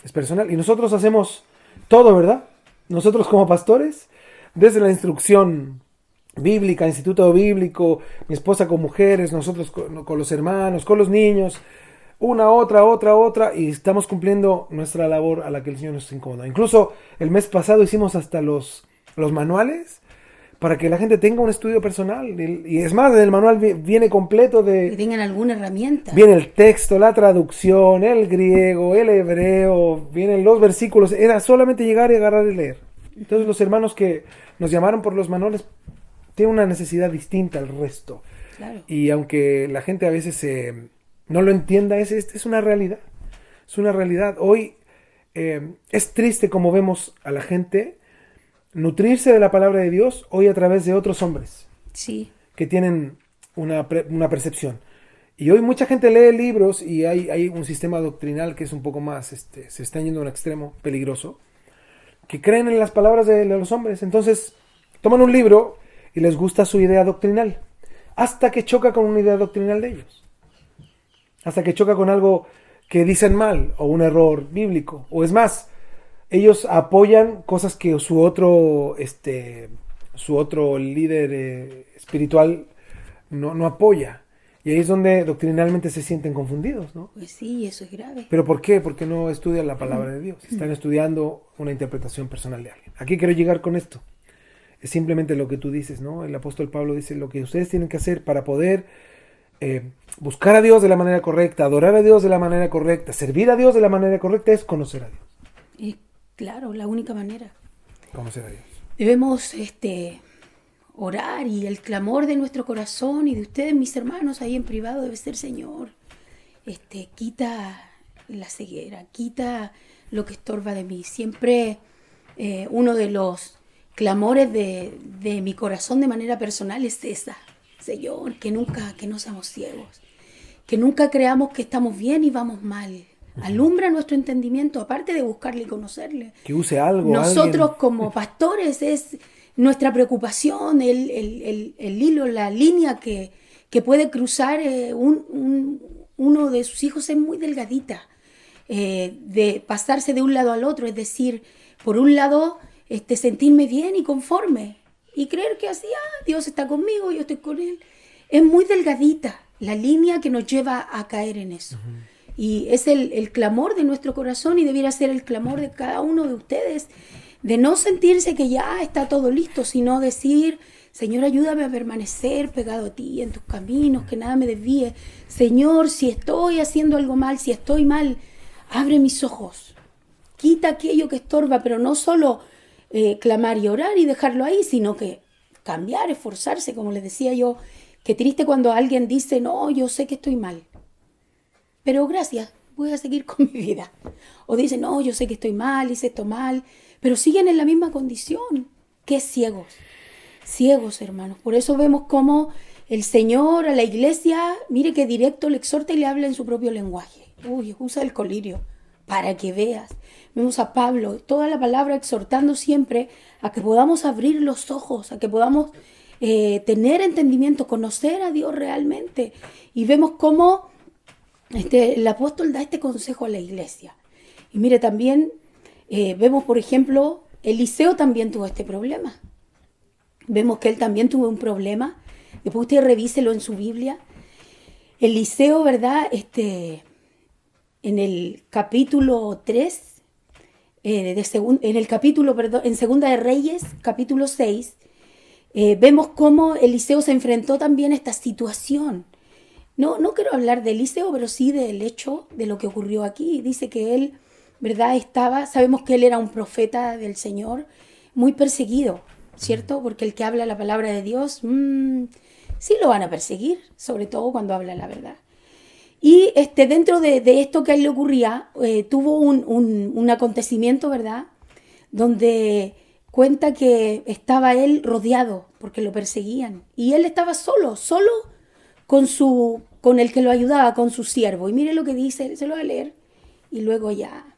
Es personal. Y nosotros hacemos todo, ¿verdad? Nosotros como pastores, desde la instrucción bíblica, instituto bíblico, mi esposa con mujeres, nosotros con los hermanos, con los niños, una, otra, y estamos cumpliendo nuestra labor a la que el Señor nos incomoda. Incluso el mes pasado hicimos hasta los manuales para que la gente tenga un estudio personal. Y es más, el manual viene completo de... Que tengan alguna herramienta. Viene el texto, la traducción, el griego, el hebreo, vienen los versículos. Era solamente llegar y agarrar y leer. Entonces los hermanos que nos llamaron por los manuales tienen una necesidad distinta al resto. Claro. Y aunque la gente a veces no lo entienda, es una realidad. Es una realidad. Hoy es triste como vemos a la gente nutrirse de la palabra de Dios hoy a través de otros hombres. Sí. Que tienen una percepción. Y hoy mucha gente lee libros y hay un sistema doctrinal que es un poco más, se está yendo a un extremo peligroso, que creen en las palabras de los hombres. Entonces toman un libro y les gusta su idea doctrinal, hasta que choca con una idea doctrinal de ellos. Hasta que choca con algo que dicen mal, o un error bíblico. O es más, ellos apoyan cosas que su otro líder espiritual no apoya. Y ahí es donde doctrinalmente se sienten confundidos, ¿no? Pues sí, eso es grave. ¿Pero por qué? Porque no estudian la palabra de Dios. Están estudiando una interpretación personal de alguien. Aquí quiero llegar con esto. Es simplemente lo que tú dices, ¿no? El apóstol Pablo dice, lo que ustedes tienen que hacer para poder buscar a Dios de la manera correcta, adorar a Dios de la manera correcta, servir a Dios de la manera correcta, es conocer a Dios. Claro, la única manera. Conocer a Dios. Debemos orar, y el clamor de nuestro corazón y de ustedes, mis hermanos, ahí en privado debe ser: Señor, quita la ceguera, quita lo que estorba de mí. Siempre uno de los clamores de mi corazón de manera personal es esa: Señor, que no seamos ciegos, que nunca creamos que estamos bien y vamos mal. Alumbra nuestro entendimiento, aparte de buscarle y conocerle. Que use algo. Nosotros alguien. como pastores es nuestra preocupación, el hilo, la línea que puede cruzar uno de sus hijos es muy delgadita, de pasarse de un lado al otro, es decir, por un lado sentirme bien y conforme y creer que así, Dios está conmigo, yo estoy con Él. Es muy delgadita la línea que nos lleva a caer en eso. Uh-huh. Y es el clamor de nuestro corazón, y debiera ser el clamor de cada uno de ustedes, de no sentirse que ya está todo listo, sino decir: Señor, ayúdame a permanecer pegado a ti en tus caminos, que nada me desvíe. Señor, si estoy haciendo algo mal, si estoy mal, abre mis ojos, quita aquello que estorba, pero no solo clamar y orar y dejarlo ahí, sino que cambiar, esforzarse, como les decía yo. Qué triste cuando alguien dice: no, yo sé que estoy mal, pero gracias, voy a seguir con mi vida. O dice: no, yo sé que estoy mal, hice esto mal, pero siguen en la misma condición. ¡Qué ciegos! Ciegos, hermanos. Por eso vemos cómo el Señor a la iglesia, mire que directo le exhorta y le habla en su propio lenguaje. Usa el colirio para que veas. Vemos a Pablo, toda la palabra exhortando siempre a que podamos abrir los ojos, a que podamos tener entendimiento, conocer a Dios realmente. Y vemos cómo el apóstol da este consejo a la iglesia. Y mire, también vemos, por ejemplo, Eliseo también tuvo este problema. Vemos que él también tuvo un problema. Después usted revíselo en su Biblia. Eliseo, ¿verdad? En el capítulo 3, en Segunda de Reyes, capítulo 6, vemos cómo Eliseo se enfrentó también a esta situación. No quiero hablar de Eliseo, pero sí del hecho de lo que ocurrió aquí. Dice que él, ¿verdad? Sabemos que él era un profeta del Señor, muy perseguido, ¿cierto? Porque el que habla la palabra de Dios, sí lo van a perseguir, sobre todo cuando habla la verdad. Y dentro de esto que a él le ocurría, tuvo un acontecimiento, ¿verdad? Donde cuenta que estaba él rodeado porque lo perseguían. Y él estaba solo con el que lo ayudaba, con su siervo. Y mire lo que dice, se lo voy a leer y luego ya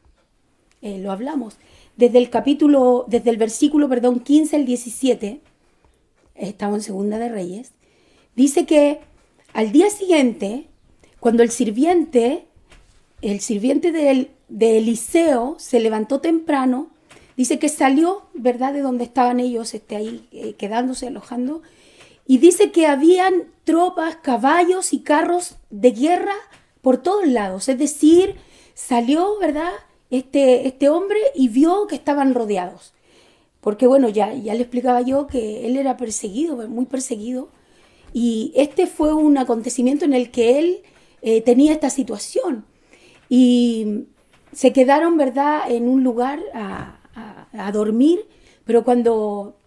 lo hablamos. Desde el versículo 15 al 17, estamos en Segunda de Reyes, dice que al día siguiente, cuando el sirviente de Eliseo se levantó temprano, dice que salió, ¿verdad?, de donde estaban ellos ahí quedándose, alojando, y dice que habían tropas, caballos y carros de guerra por todos lados. Es decir, salió, ¿verdad?, este hombre y vio que estaban rodeados. Porque bueno, ya le explicaba yo que él era perseguido, muy perseguido. Y fue un acontecimiento en el que él tenía esta situación. Y se quedaron, ¿verdad?, en un lugar a dormir, pero cuando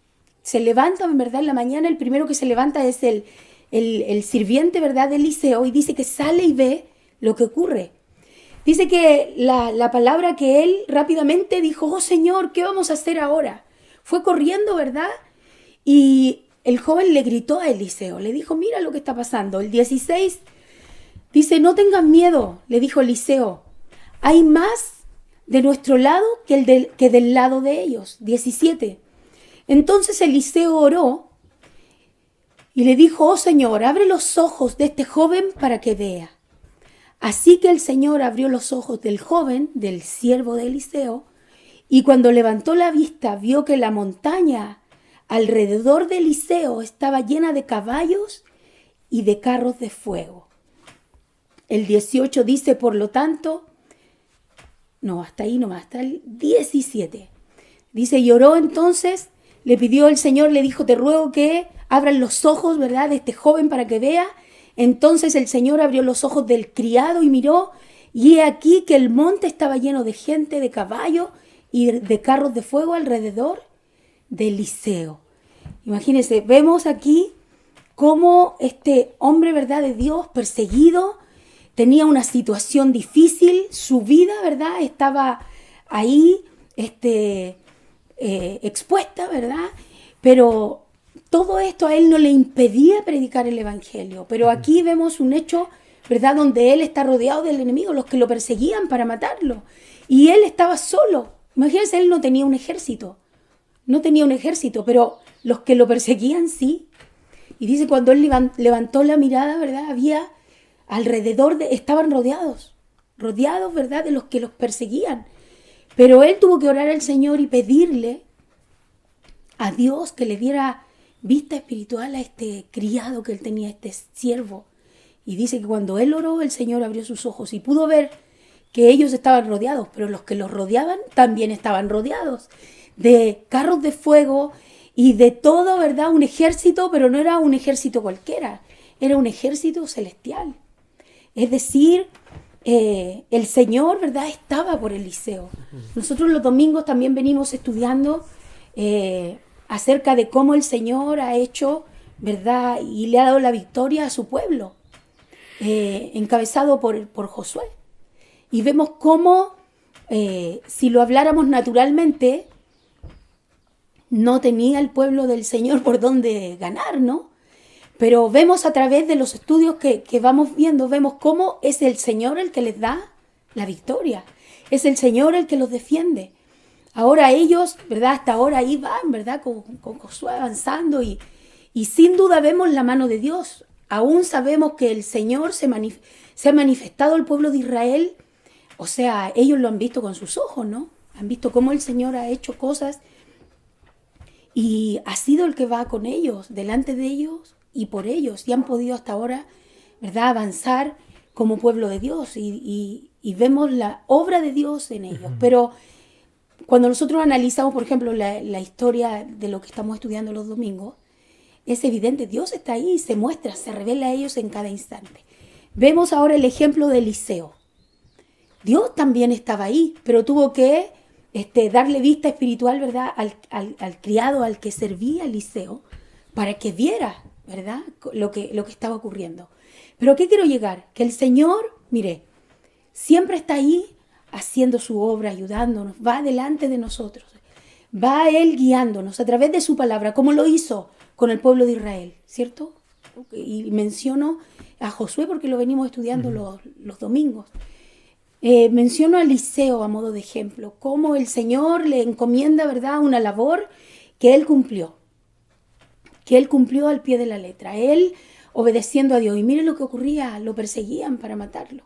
se levantan, ¿verdad?, en la mañana, el primero que se levanta es el sirviente, ¿verdad?, de Eliseo, y dice que sale y ve lo que ocurre. Dice que la palabra que él rápidamente dijo: oh Señor, ¿qué vamos a hacer ahora? Fue corriendo, ¿verdad? Y el joven le gritó a Eliseo, le dijo: mira lo que está pasando. El 16 dice: no tengan miedo, le dijo Eliseo, hay más de nuestro lado que del lado de ellos. 17. Entonces Eliseo oró y le dijo: oh Señor, abre los ojos de este joven para que vea. Así que el Señor abrió los ojos del joven, del siervo de Eliseo, y cuando levantó la vista vio que la montaña alrededor de Eliseo estaba llena de caballos y de carros de fuego. el 18 dice, por lo tanto, no, hasta ahí nomás, hasta el 17. Dice, lloró entonces, le pidió el Señor, le dijo, te ruego que abran los ojos, ¿verdad?, de este joven para que vea. Entonces el Señor abrió los ojos del criado y miró, y he aquí que el monte estaba lleno de gente, de caballos y de carros de fuego alrededor de Eliseo. Imagínense, vemos aquí cómo este hombre, ¿verdad?, de Dios, perseguido, tenía una situación difícil, su vida, ¿verdad?, estaba ahí expuesta, ¿verdad? Pero todo esto a él no le impedía predicar el evangelio. Pero aquí vemos un hecho, ¿verdad?, donde él está rodeado del enemigo, los que lo perseguían para matarlo. Y él estaba solo. Imagínense, él no tenía un ejército. No tenía un ejército, pero los que lo perseguían sí. Y dice, cuando él levantó la mirada, ¿verdad?, había alrededor estaban rodeados, ¿verdad?, de los que los perseguían. Pero él tuvo que orar al Señor y pedirle a Dios que le diera vista espiritual a este criado que él tenía, este siervo. Y dice que cuando él oró, el Señor abrió sus ojos y pudo ver que ellos estaban rodeados, pero los que los rodeaban también estaban rodeados de carros de fuego y de todo, ¿verdad?, un ejército, pero no era un ejército cualquiera, era un ejército celestial. Es decir, el Señor, ¿verdad?, estaba por Eliseo. Nosotros los domingos también venimos estudiando acerca de cómo el Señor ha hecho, ¿verdad?, y le ha dado la victoria a su pueblo, encabezado por Josué. Y vemos cómo, si lo habláramos naturalmente, no tenía el pueblo del Señor por dónde ganar, ¿no? Pero vemos a través de los estudios que vamos viendo, vemos cómo es el Señor el que les da la victoria. Es el Señor el que los defiende. Ahora ellos, ¿verdad?, hasta ahora ahí van, ¿verdad?, con Josué avanzando y sin duda vemos la mano de Dios. Aún sabemos que el Señor se ha manifestado al pueblo de Israel. O sea, ellos lo han visto con sus ojos, ¿no? Han visto cómo el Señor ha hecho cosas y ha sido el que va con ellos, delante de ellos y por ellos. Y han podido hasta ahora, ¿verdad?, avanzar como pueblo de Dios y vemos la obra de Dios en ellos. Pero cuando nosotros analizamos, por ejemplo, la historia de lo que estamos estudiando los domingos, es evidente, Dios está ahí, se muestra, se revela a ellos en cada instante. Vemos ahora el ejemplo de Eliseo. Dios también estaba ahí, pero tuvo que darle vista espiritual, ¿verdad?, al criado al que servía Eliseo, para que viera, ¿verdad?, lo que estaba ocurriendo. Pero ¿a qué quiero llegar? Que el Señor, mire, siempre está ahí haciendo su obra, ayudándonos, va delante de nosotros, va Él guiándonos a través de su palabra, como lo hizo con el pueblo de Israel, ¿cierto? Y menciono a Josué porque lo venimos estudiando los domingos. Menciono a Eliseo a modo de ejemplo, cómo el Señor le encomienda, ¿verdad?, una labor que él cumplió al pie de la letra, él obedeciendo a Dios. Y mire lo que ocurría, lo perseguían para matarlo,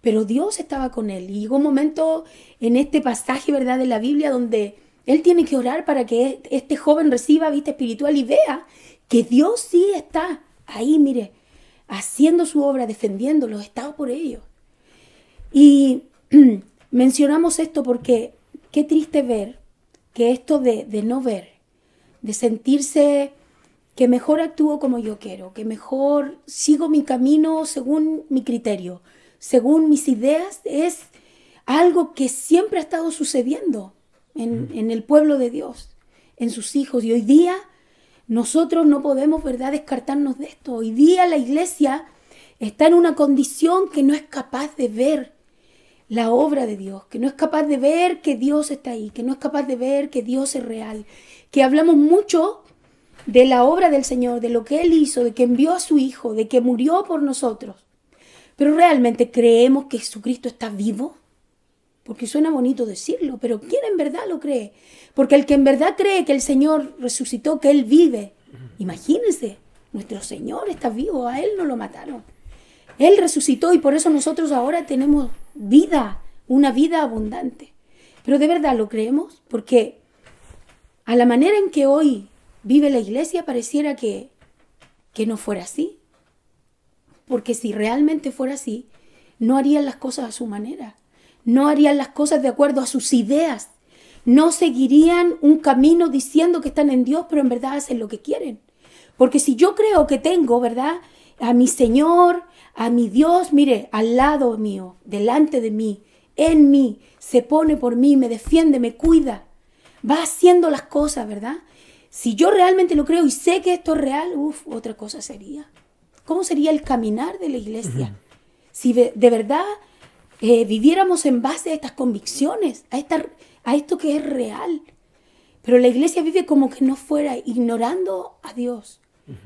pero Dios estaba con él. Y llegó un momento en este pasaje, ¿verdad?, de la Biblia donde él tiene que orar para que este joven reciba vista espiritual y vea que Dios sí está ahí, mire, haciendo su obra, defendiéndolos, estaba por ellos. Y mencionamos esto porque qué triste ver que esto de no ver, de sentirse que mejor actúo como yo quiero, que mejor sigo mi camino según mi criterio, según mis ideas, es algo que siempre ha estado sucediendo en el pueblo de Dios, en sus hijos. Y hoy día nosotros no podemos, ¿verdad?, descartarnos de esto. Hoy día la iglesia está en una condición que no es capaz de ver la obra de Dios, que no es capaz de ver que Dios está ahí, que no es capaz de ver que Dios es real, que hablamos mucho de la obra del Señor, de lo que Él hizo, de que envió a su Hijo, de que murió por nosotros. Pero ¿realmente creemos que Jesucristo está vivo? Porque suena bonito decirlo, pero ¿quién en verdad lo cree? Porque el que en verdad cree que el Señor resucitó, que Él vive, imagínense, nuestro Señor está vivo, a Él no lo mataron. Él resucitó y por eso nosotros ahora tenemos vida, una vida abundante. Pero ¿de verdad lo creemos? Porque a la manera en que hoy vive la iglesia pareciera que no fuera así. Porque si realmente fuera así, no harían las cosas a su manera, no harían las cosas de acuerdo a sus ideas, no seguirían un camino diciendo que están en Dios, pero en verdad hacen lo que quieren. Porque si yo creo que tengo, ¿verdad?, a mi Señor, a mi Dios, mire, al lado mío, delante de mí, en mí, se pone por mí, me defiende, me cuida, va haciendo las cosas, ¿verdad? Si yo realmente lo creo y sé que esto es real, otra cosa sería. ¿Cómo sería el caminar de la iglesia? Si de verdad viviéramos en base a estas convicciones, a esto que es real. Pero la iglesia vive como que no fuera, ignorando a Dios,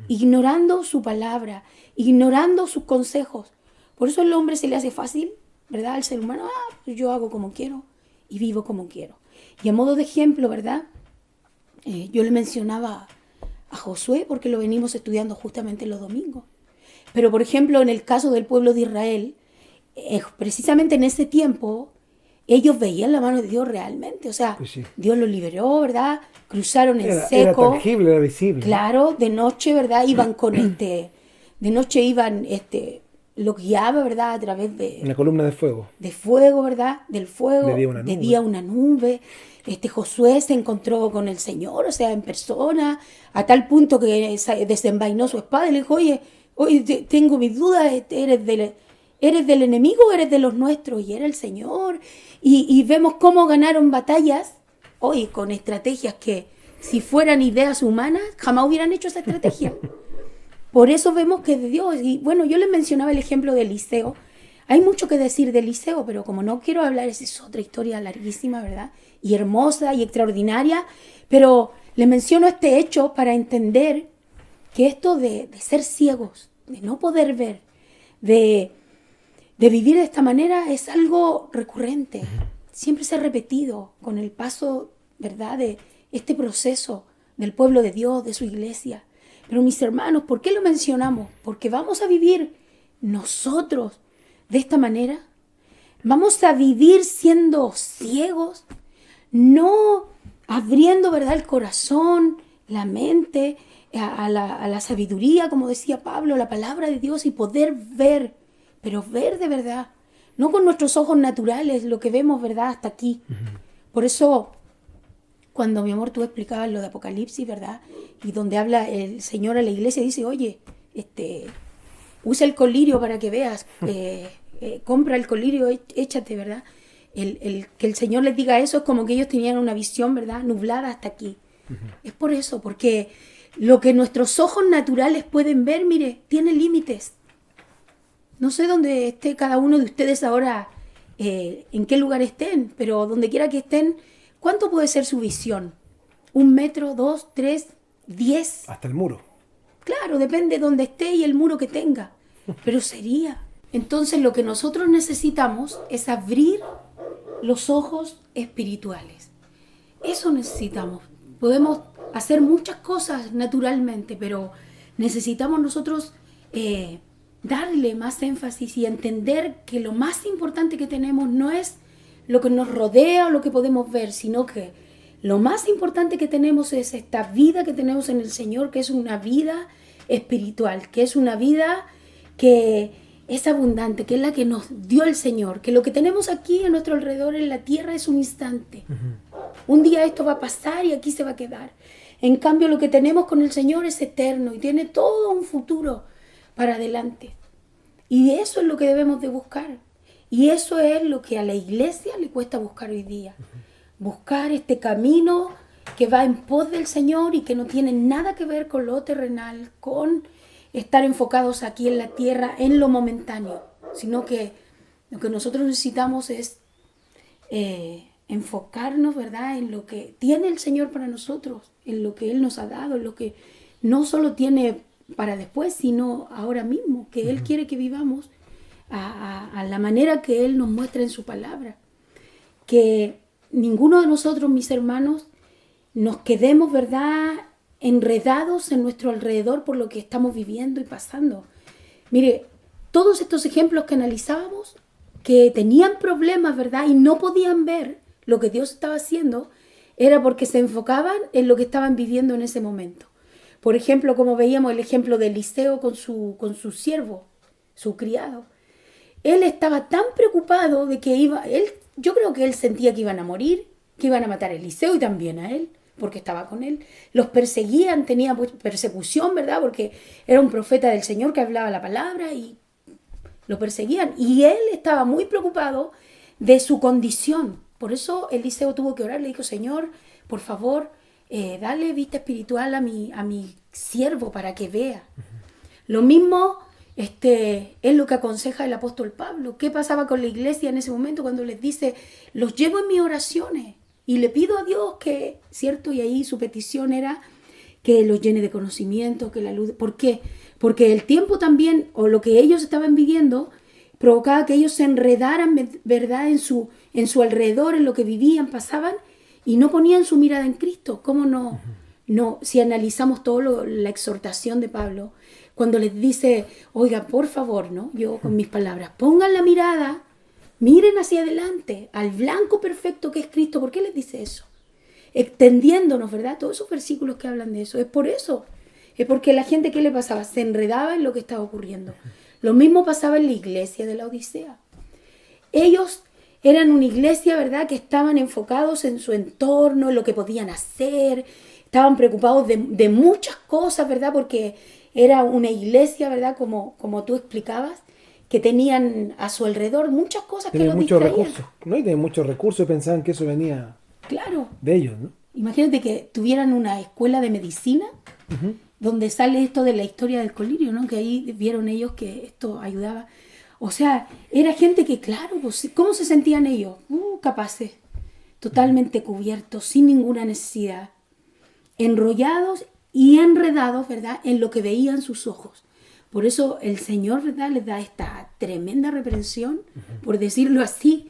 ignorando su palabra, ignorando sus consejos. Por eso al hombre se le hace fácil, ¿verdad? Al ser humano, pues yo hago como quiero y vivo como quiero. Y a modo de ejemplo, ¿verdad? Yo le mencionaba a Josué porque lo venimos estudiando justamente los domingos. Pero, por ejemplo, en el caso del pueblo de Israel, precisamente en ese tiempo, ellos veían la mano de Dios realmente. O sea, Pues sí. Dios los liberó, ¿verdad? Cruzaron en Era seco. tangible, era visible. Claro, de noche, ¿verdad? Iban de noche iban, los guiaba, ¿verdad? A través de Una columna de fuego. fuego, ¿verdad? Del fuego, De día una nube. Josué se encontró con el Señor, o sea, en persona, a tal punto que desenvainó su espada y le dijo, oye, tengo mis dudas, ¿eres del enemigo o eres de los nuestros? Y era el Señor. Y vemos cómo ganaron batallas, hoy con estrategias que si fueran ideas humanas, jamás hubieran hecho esa estrategia. Por eso vemos que de Dios, y bueno, yo les mencionaba el ejemplo de Eliseo. Hay mucho que decir de Eliseo, pero como no quiero hablar, esa es otra historia larguísima, ¿verdad? Y hermosa y extraordinaria, pero les menciono este hecho para entender que esto de ser ciegos, de no poder ver, de vivir de esta manera es algo recurrente. Siempre se ha repetido con el paso, ¿verdad?, de este proceso del pueblo de Dios, de su iglesia. Pero mis hermanos, ¿por qué lo mencionamos? Porque vamos a vivir nosotros de esta manera. Vamos a vivir siendo ciegos, no abriendo, ¿verdad?, el corazón, la mente, a la sabiduría, como decía Pablo, la palabra de Dios y poder ver, pero ver de verdad, no con nuestros ojos naturales, lo que vemos, ¿verdad?, hasta aquí. Por eso, cuando, mi amor, tú explicabas lo de Apocalipsis, ¿verdad?, y donde habla el Señor a la iglesia, dice, oye, usa el colirio para que veas, compra el colirio, échate, ¿verdad? Que el Señor les diga eso es como que ellos tenían una visión, ¿verdad?, nublada hasta aquí. Es por eso, porque lo que nuestros ojos naturales pueden ver, mire, tiene límites. No sé dónde esté cada uno de ustedes ahora, en qué lugar estén, pero donde quiera que estén, ¿cuánto puede ser su visión? ¿1 metro, 2, 3, 10? Hasta el muro. Claro, depende de dónde esté y el muro que tenga, pero sería. Entonces lo que nosotros necesitamos es abrir los ojos espirituales. Eso necesitamos. Podemos hacer muchas cosas naturalmente, pero necesitamos nosotros darle más énfasis y entender que lo más importante que tenemos no es lo que nos rodea o lo que podemos ver, sino que lo más importante que tenemos es esta vida que tenemos en el Señor, que es una vida espiritual, que es una vida que es abundante, que es la que nos dio el Señor, que lo que tenemos aquí a nuestro alrededor en la tierra es un instante. Un día esto va a pasar y aquí se va a quedar. En cambio, lo que tenemos con el Señor es eterno y tiene todo un futuro para adelante. Y eso es lo que debemos de buscar. Y eso es lo que a la iglesia le cuesta buscar hoy día. Buscar este camino que va en pos del Señor y que no tiene nada que ver con lo terrenal, con estar enfocados aquí en la tierra, en lo momentáneo, sino que lo que nosotros necesitamos es enfocarnos, ¿verdad?, en lo que tiene el Señor para nosotros, en lo que Él nos ha dado, en lo que no solo tiene para después, sino ahora mismo, que Él quiere que vivamos a la manera que Él nos muestra en su palabra. Que ninguno de nosotros, mis hermanos, nos quedemos, ¿verdad?, enredados en nuestro alrededor por lo que estamos viviendo y pasando. Mire, todos estos ejemplos que analizábamos, que tenían problemas, ¿verdad?, y no podían ver lo que Dios estaba haciendo, era porque se enfocaban en lo que estaban viviendo en ese momento. Por ejemplo, como veíamos el ejemplo de Eliseo con su siervo, su criado. él estaba tan preocupado de que yo creo que él sentía que iban a morir, que iban a matar a Eliseo y también a él, porque estaba con él. Los perseguían, tenía persecución, ¿verdad? Porque era un profeta del Señor que hablaba la palabra y lo perseguían. Y él estaba muy preocupado de su condición. Por eso Eliseo tuvo que orar, le dijo, Señor, por favor, dale vista espiritual a mi siervo para que vea. Lo mismo es lo que aconseja el apóstol Pablo. ¿Qué pasaba con la iglesia en ese momento cuando les dice, los llevo en mis oraciones y le pido a Dios que, ¿cierto? Y ahí su petición era que los llene de conocimiento, que la luz... ¿Por qué? Porque el tiempo también, o lo que ellos estaban viviendo, provocaba que ellos se enredaran, ¿verdad? En su alrededor, en lo que vivían, pasaban, y no ponían su mirada en Cristo. ¿Cómo no? No, si analizamos todo la exhortación de Pablo, cuando les dice, oiga, por favor, ¿no? Yo con mis palabras, pongan la mirada, miren hacia adelante, al blanco perfecto que es Cristo. ¿Por qué les dice eso? Extendiéndonos, ¿verdad? Todos esos versículos que hablan de eso. Es por eso. Es porque la gente, ¿qué le pasaba? Se enredaba en lo que estaba ocurriendo. Lo mismo pasaba en la iglesia de la Odisea. Ellos eran una iglesia, ¿verdad?, que estaban enfocados en su entorno, en lo que podían hacer, estaban preocupados de muchas cosas, ¿verdad?, porque era una iglesia, ¿verdad?, como tú explicabas, que tenían a su alrededor muchas cosas que los muchos distraían. recursos, ¿no? Y tenían muchos recursos y pensaban que eso venía Claro. de ellos, ¿no? Imagínate que tuvieran una escuela de medicina donde sale esto de la historia del colirio, ¿no? Que ahí vieron ellos que esto ayudaba. O sea, era gente que, claro, pues, ¿cómo se sentían ellos? Capaces, totalmente cubiertos, sin ninguna necesidad, enrollados y enredados, ¿verdad?, en lo que veían sus ojos. Por eso el Señor, ¿verdad?, les da esta tremenda reprensión, por decirlo así.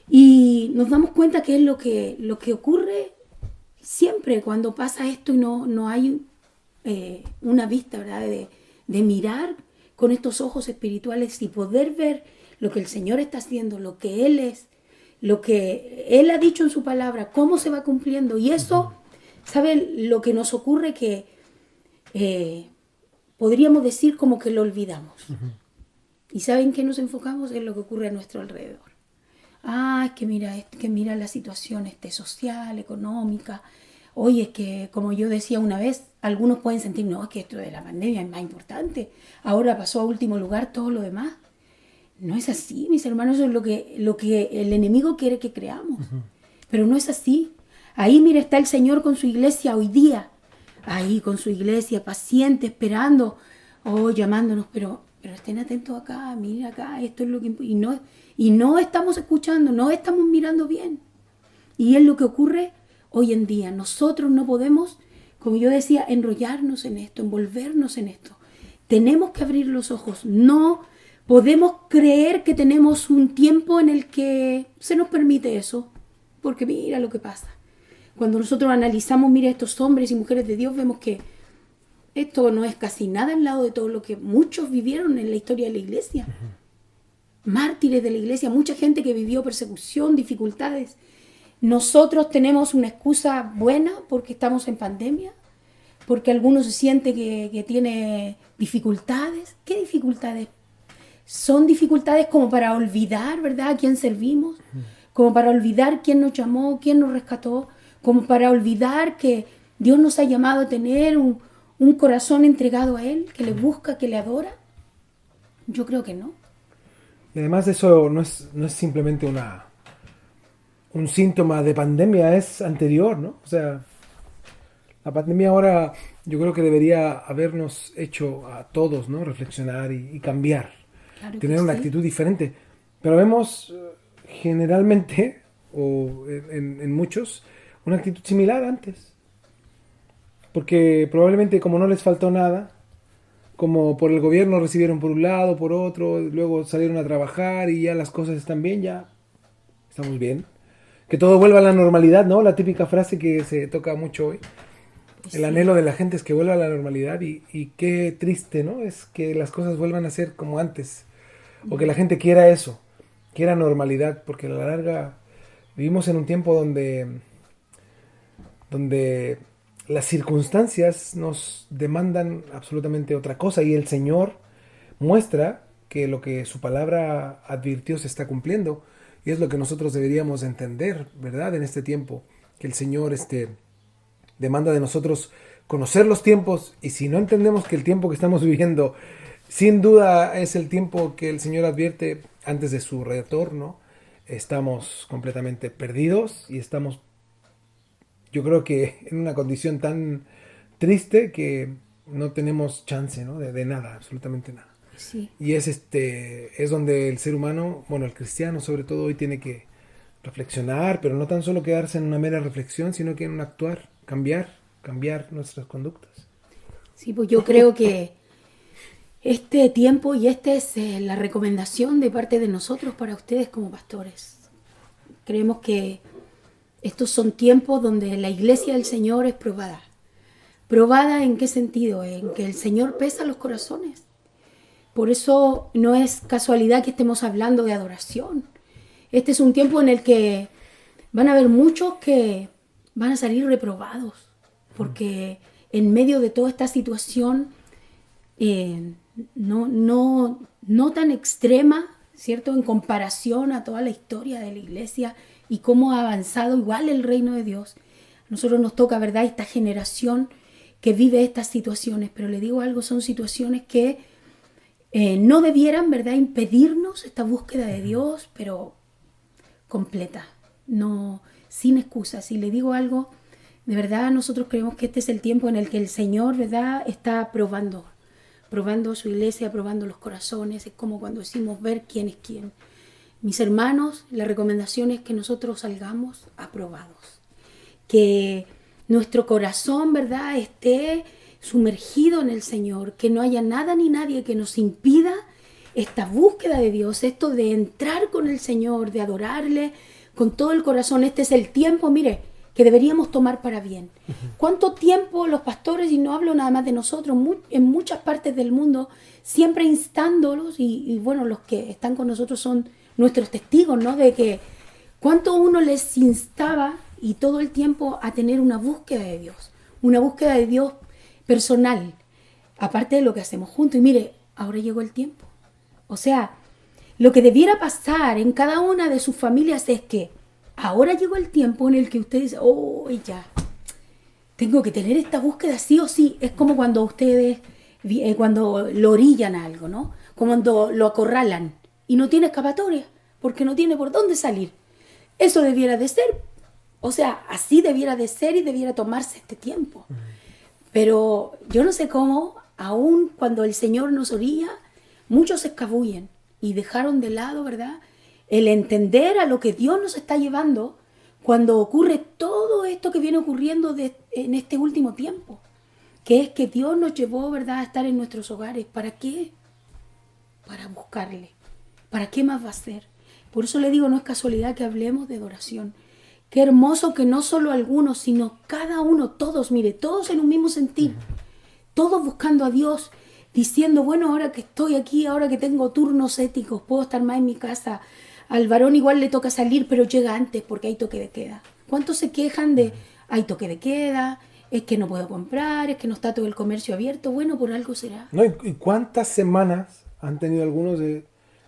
Y nos damos cuenta que es lo que ocurre siempre cuando pasa esto y no hay una vista, ¿verdad?, de mirar con estos ojos espirituales y poder ver lo que el Señor está haciendo, lo que Él es, lo que Él ha dicho en su palabra, cómo se va cumpliendo. Y eso, ¿sabe? Lo que nos ocurre que podríamos decir como que lo olvidamos. ¿Y saben qué nos enfocamos? En lo que ocurre a nuestro alrededor. Es que mira la situación social, económica. Oye, es que, como yo decía una vez, algunos pueden sentir, no, es que esto de la pandemia es más importante. Ahora pasó a último lugar todo lo demás. No es así, mis hermanos, eso es lo que el enemigo quiere que creamos. Pero no es así. Ahí, mira, está el Señor con su iglesia hoy día. Ahí, con su iglesia, paciente, esperando, llamándonos, pero estén atentos acá, miren acá, esto es lo que... Y no estamos escuchando, no estamos mirando bien. Y es lo que ocurre hoy en día. Nosotros no podemos, como yo decía, enrollarnos en esto, envolvernos en esto. Tenemos que abrir los ojos. No podemos creer que tenemos un tiempo en el que se nos permite eso. Porque mira lo que pasa. Cuando nosotros analizamos, mira, estos hombres y mujeres de Dios, vemos que esto no es casi nada al lado de todo lo que muchos vivieron en la historia de la iglesia. Mártires de la iglesia, mucha gente que vivió persecución, dificultades. Nosotros tenemos una excusa buena porque estamos en pandemia, porque algunos se siente que tiene dificultades. ¿Qué dificultades? Son dificultades como para olvidar, ¿verdad?, a quién servimos, como para olvidar quién nos llamó, quién nos rescató, como para olvidar que Dios nos ha llamado a tener un corazón entregado a Él, que le busca, que le adora. Yo creo que no. Y además eso no es simplemente un síntoma de pandemia, es anterior, ¿no? O sea, la pandemia ahora yo creo que debería habernos hecho a todos, ¿no?, reflexionar y cambiar, Claro, tener una actitud diferente. Pero vemos generalmente, o en muchos, una actitud similar antes. Porque probablemente como no les faltó nada, como por el gobierno recibieron por un lado, por otro, luego salieron a trabajar y ya las cosas están bien, ya estamos bien. Que todo vuelva a la normalidad, ¿no? La típica frase que se toca mucho hoy. El anhelo de la gente es que vuelva a la normalidad y qué triste, ¿no? Es que las cosas vuelvan a ser como antes. O que la gente quiera eso, quiera normalidad, porque a la larga vivimos en un tiempo donde las circunstancias nos demandan absolutamente otra cosa y el Señor muestra que lo que su palabra advirtió se está cumpliendo. Y es lo que nosotros deberíamos entender, ¿verdad? En este tiempo, que el Señor demanda de nosotros conocer los tiempos, y si no entendemos que el tiempo que estamos viviendo sin duda es el tiempo que el Señor advierte antes de su retorno, estamos completamente perdidos y estamos, yo creo que en una condición tan triste que no tenemos chance, ¿no? de nada, absolutamente nada. Sí. Y es donde el ser humano, bueno, el cristiano sobre todo, hoy tiene que reflexionar, pero no tan solo quedarse en una mera reflexión, sino que en un actuar, cambiar nuestras conductas. Sí, pues yo creo que este tiempo y esta es la recomendación de parte de nosotros para ustedes como pastores. Creemos que estos son tiempos donde la iglesia del Señor es probada. ¿Probada en qué sentido? En que el Señor pesa los corazones. Por eso no es casualidad que estemos hablando de adoración. Este es un tiempo en el que van a haber muchos que van a salir reprobados, porque en medio de toda esta situación no tan extrema, ¿cierto? En comparación a toda la historia de la iglesia y cómo ha avanzado igual el reino de Dios. A nosotros nos toca, ¿verdad?, esta generación que vive estas situaciones, pero le digo algo, son situaciones que no debieran, ¿verdad?, impedirnos esta búsqueda de Dios, pero completa, no, sin excusas. Y le digo algo, de verdad nosotros creemos que este es el tiempo en el que el Señor, ¿verdad?, está probando su iglesia, probando los corazones. Es como cuando decimos ver quién es quién. Mis hermanos, la recomendación es que nosotros salgamos aprobados, que nuestro corazón, ¿verdad?, esté sumergido en el Señor, que no haya nada ni nadie que nos impida esta búsqueda de Dios, esto de entrar con el Señor, de adorarle con todo el corazón. Este es el tiempo, mire, que deberíamos tomar para bien. ¿Cuánto tiempo los pastores, y no hablo nada más de nosotros, en muchas partes del mundo, siempre instándolos, y bueno, los que están con nosotros son nuestros testigos, ¿no?, de que cuánto uno les instaba y todo el tiempo a tener una búsqueda de Dios personal, aparte de lo que hacemos juntos. Y mire, ahora llegó el tiempo. O sea, lo que debiera pasar en cada una de sus familias es que ahora llegó el tiempo en el que usted dice, oh, ya, tengo que tener esta búsqueda sí o sí. Es como cuando ustedes, cuando lo orillan a algo, ¿no? Como cuando lo acorralan y no tiene escapatoria, porque no tiene por dónde salir. Eso debiera de ser, o sea, así debiera de ser y debiera tomarse este tiempo. Pero yo no sé cómo, aún cuando el Señor nos orilla, muchos se escabullen y dejaron de lado, ¿verdad?, el entender a lo que Dios nos está llevando cuando ocurre todo esto que viene ocurriendo en este último tiempo, que es que Dios nos llevó, ¿verdad?, a estar en nuestros hogares. ¿Para qué? Para buscarle. ¿Para qué más va a ser? Por eso le digo, no es casualidad que hablemos de adoración. Qué hermoso que no solo algunos, sino cada uno, todos, mire, todos en un mismo sentir, todos buscando a Dios, diciendo, bueno, ahora que estoy aquí, ahora que tengo turnos éticos, puedo estar más en mi casa. Al varón igual le toca salir, pero llega antes porque hay toque de queda. ¿Cuántos se quejan de, hay toque de queda, es que no puedo comprar, es que no está todo el comercio abierto? Bueno, por algo será. No, ¿y cuántas semanas han tenido algunos de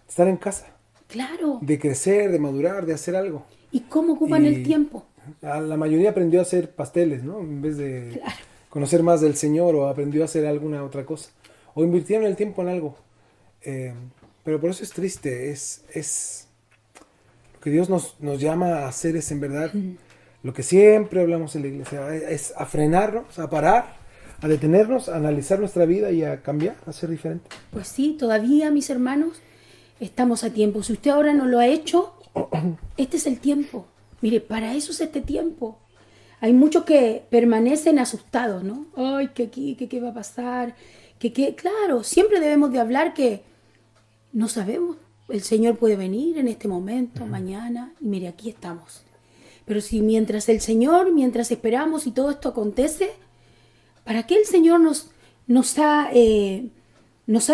estar en casa? Claro. De crecer, de madurar, de hacer algo. ¿Y cómo ocupan el tiempo? La mayoría aprendió a hacer pasteles, ¿no? En vez de conocer más del Señor, o aprendió a hacer alguna otra cosa. O invirtieron el tiempo en algo. Pero por eso es triste. Es lo que Dios nos llama a hacer, es en verdad lo que siempre hablamos en la iglesia. Es a frenarnos, a parar, a detenernos, a analizar nuestra vida y a cambiar, a ser diferente. Pues sí, todavía, mis hermanos, estamos a tiempo. Si usted ahora no lo ha hecho, este es el tiempo. Mire, para eso es este tiempo. Hay muchos que permanecen asustados, ¿no? Ay, que aquí, que qué va a pasar, claro, siempre debemos de hablar que no sabemos. El Señor puede venir en este momento, mañana, y mire, aquí estamos. Pero si mientras esperamos y todo esto acontece, ¿para qué el Señor nos ha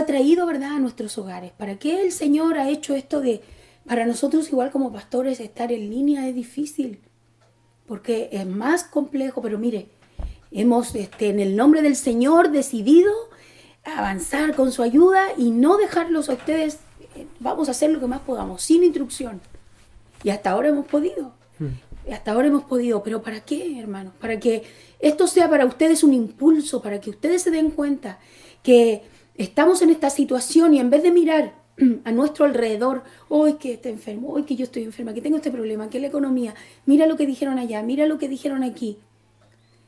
traído, ¿verdad?, a nuestros hogares? ¿Para qué el Señor ha hecho esto de, para nosotros igual como pastores, estar en línea es difícil? Porque es más complejo, pero mire, hemos en el nombre del Señor decidido avanzar con su ayuda y no dejarlos a ustedes. Vamos a hacer lo que más podamos, sin instrucción. Y hasta ahora hemos podido. Hasta ahora hemos podido. ¿Pero para qué, hermanos? Para que esto sea para ustedes un impulso, para que ustedes se den cuenta que estamos en esta situación y en vez de mirar a nuestro alrededor, hoy que está enfermo, hoy que yo estoy enferma, que tengo este problema, que la economía, mira lo que dijeron allá, mira lo que dijeron aquí.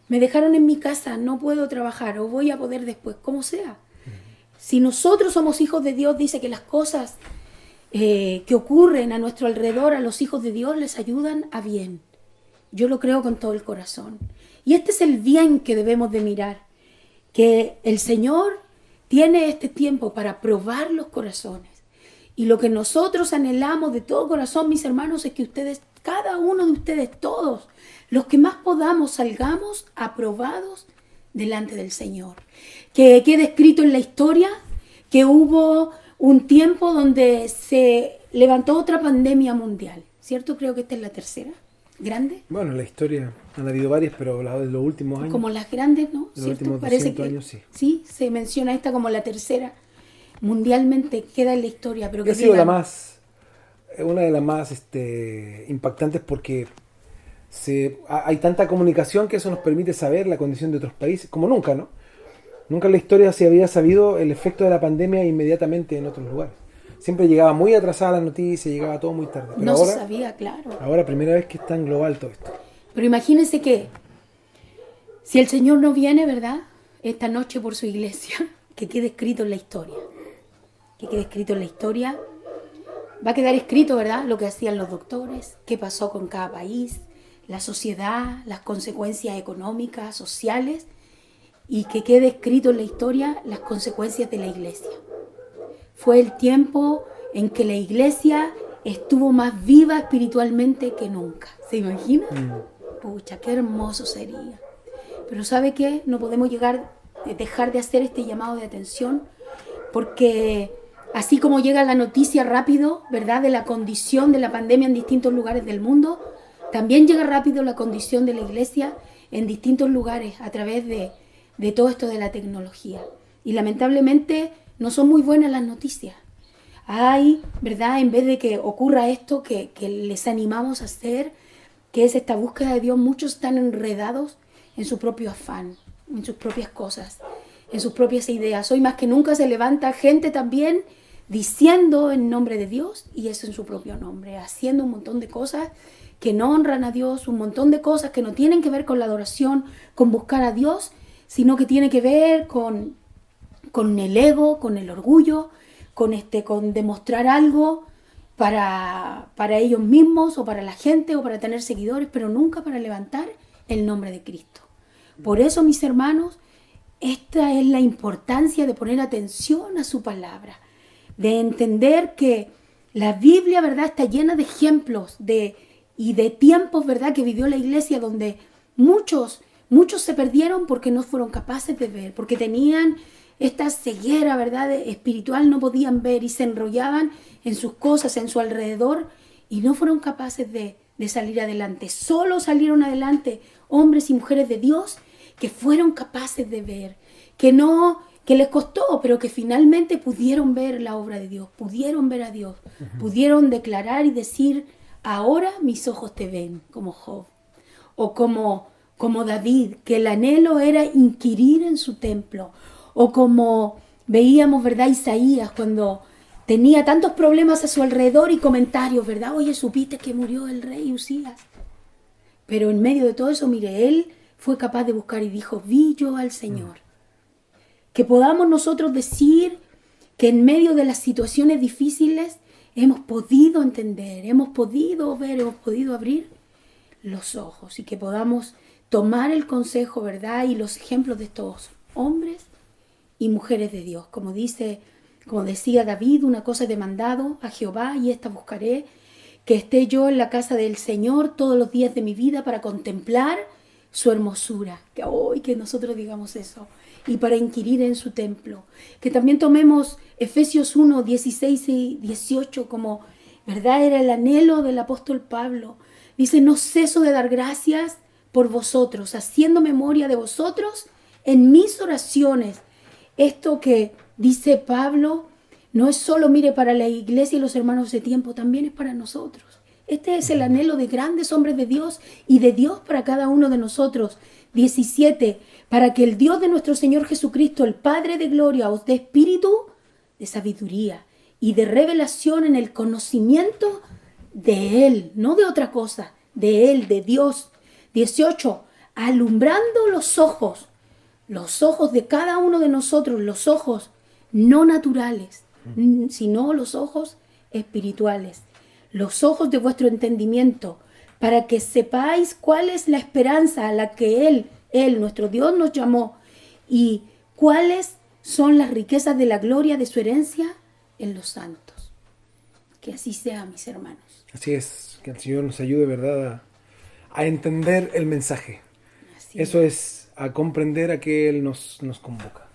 Me dejaron en mi casa, no puedo trabajar o voy a poder después, como sea. Si nosotros somos hijos de Dios, dice que las cosas que ocurren a nuestro alrededor, a los hijos de Dios, les ayudan a bien. Yo lo creo con todo el corazón. Y este es el bien que debemos de mirar, que el Señor tiene este tiempo para probar los corazones. Y lo que nosotros anhelamos de todo corazón, mis hermanos, es que ustedes, cada uno de ustedes, todos, los que más podamos, salgamos aprobados delante del Señor. Que quede escrito en la historia que hubo un tiempo donde se levantó otra pandemia mundial, ¿cierto? Creo que esta es la tercera, grande. Bueno, en la historia han habido varias, pero hablado de los últimos años. Como las grandes, ¿no? De los ¿Cierto? últimos Parece 200 que años, sí. sí, se menciona esta como la tercera. Mundialmente queda en la historia, pero Ha que sido digan, una de las más impactantes porque hay tanta comunicación que eso nos permite saber la condición de otros países, como nunca, ¿no? Nunca en la historia se había sabido el efecto de la pandemia inmediatamente en otros lugares. Siempre llegaba muy atrasada la noticia, llegaba todo muy tarde. Pero no ahora, se sabía, claro. ahora primera vez que está en global todo esto. Pero imagínense que si el Señor no viene, ¿verdad? Esta noche por su iglesia, que quede escrito en la historia. Que quede escrito en la historia. Va a quedar escrito, ¿verdad? Lo que hacían los doctores, qué pasó con cada país, la sociedad, las consecuencias económicas, sociales, y que quede escrito en la historia las consecuencias de la iglesia. Fue el tiempo en que la iglesia estuvo más viva espiritualmente que nunca. ¿Se imagina? Pucha, qué hermoso sería. Pero ¿sabe qué? No podemos dejar de hacer este llamado de atención, porque así como llega la noticia rápido, ¿verdad?, de la condición de la pandemia en distintos lugares del mundo, también llega rápido la condición de la iglesia en distintos lugares a través de todo esto de la tecnología. Y lamentablemente no son muy buenas las noticias. Hay, ¿verdad?, en vez de que ocurra esto que les animamos a hacer, que es esta búsqueda de Dios, muchos están enredados en su propio afán, en sus propias cosas, en sus propias ideas. Hoy más que nunca se levanta gente también diciendo en nombre de Dios y eso en su propio nombre, haciendo un montón de cosas que no honran a Dios, un montón de cosas que no tienen que ver con la adoración, con buscar a Dios, sino que tiene que ver con el ego, con el orgullo, con demostrar algo para ellos mismos o para la gente o para tener seguidores, pero nunca para levantar el nombre de Cristo. Por eso, mis hermanos, esta es la importancia de poner atención a su palabra, de entender que la Biblia, ¿verdad?, está llena de ejemplos y de tiempos, ¿verdad?, que vivió la iglesia donde muchos se perdieron porque no fueron capaces de ver, porque tenían esta ceguera, ¿verdad?, espiritual, no podían ver y se enrollaban en sus cosas, en su alrededor y no fueron capaces de salir adelante. Solo salieron adelante hombres y mujeres de Dios que fueron capaces de ver, que les costó, pero que finalmente pudieron ver la obra de Dios, pudieron ver a Dios, pudieron declarar y decir, ahora mis ojos te ven, como Job, o como David, que el anhelo era inquirir en su templo, o como veíamos, ¿verdad?, Isaías, cuando tenía tantos problemas a su alrededor y comentarios, ¿verdad? Oye, ¿supiste que murió el rey Usías? Pero en medio de todo eso, mire, él fue capaz de buscar y dijo, vi yo al Señor. Que podamos nosotros decir que en medio de las situaciones difíciles hemos podido entender, hemos podido ver, hemos podido abrir los ojos y que podamos tomar el consejo, ¿verdad?, y los ejemplos de estos hombres y mujeres de Dios. Como decía David, una cosa he demandado a Jehová y esta buscaré, que esté yo en la casa del Señor todos los días de mi vida para contemplar su hermosura. Que nosotros digamos eso. Y para inquirir en su templo. Que también tomemos Efesios 1, 16 y 18 como, ¿verdad?, era el anhelo del apóstol Pablo. Dice, no ceso de dar gracias por vosotros, haciendo memoria de vosotros en mis oraciones, Esto que dice Pablo no es solo, mire, para la iglesia y los hermanos de tiempo, también es para nosotros. Este es el anhelo de grandes hombres de Dios y de Dios para cada uno de nosotros. 17. Para que el Dios de nuestro Señor Jesucristo, el Padre de gloria, os dé espíritu de sabiduría y de revelación en el conocimiento de Él, no de otra cosa, de Él, de Dios. 18. Alumbrando los ojos de cada uno de nosotros, los ojos no naturales, sino los ojos espirituales, los ojos de vuestro entendimiento, para que sepáis cuál es la esperanza a la que Él, nuestro Dios, nos llamó y cuáles son las riquezas de la gloria de su herencia en los santos. Que así sea, mis hermanos. Así es, que el Señor nos ayude, ¿verdad?, a entender el mensaje. Así Eso es, a comprender a que Él nos convoca.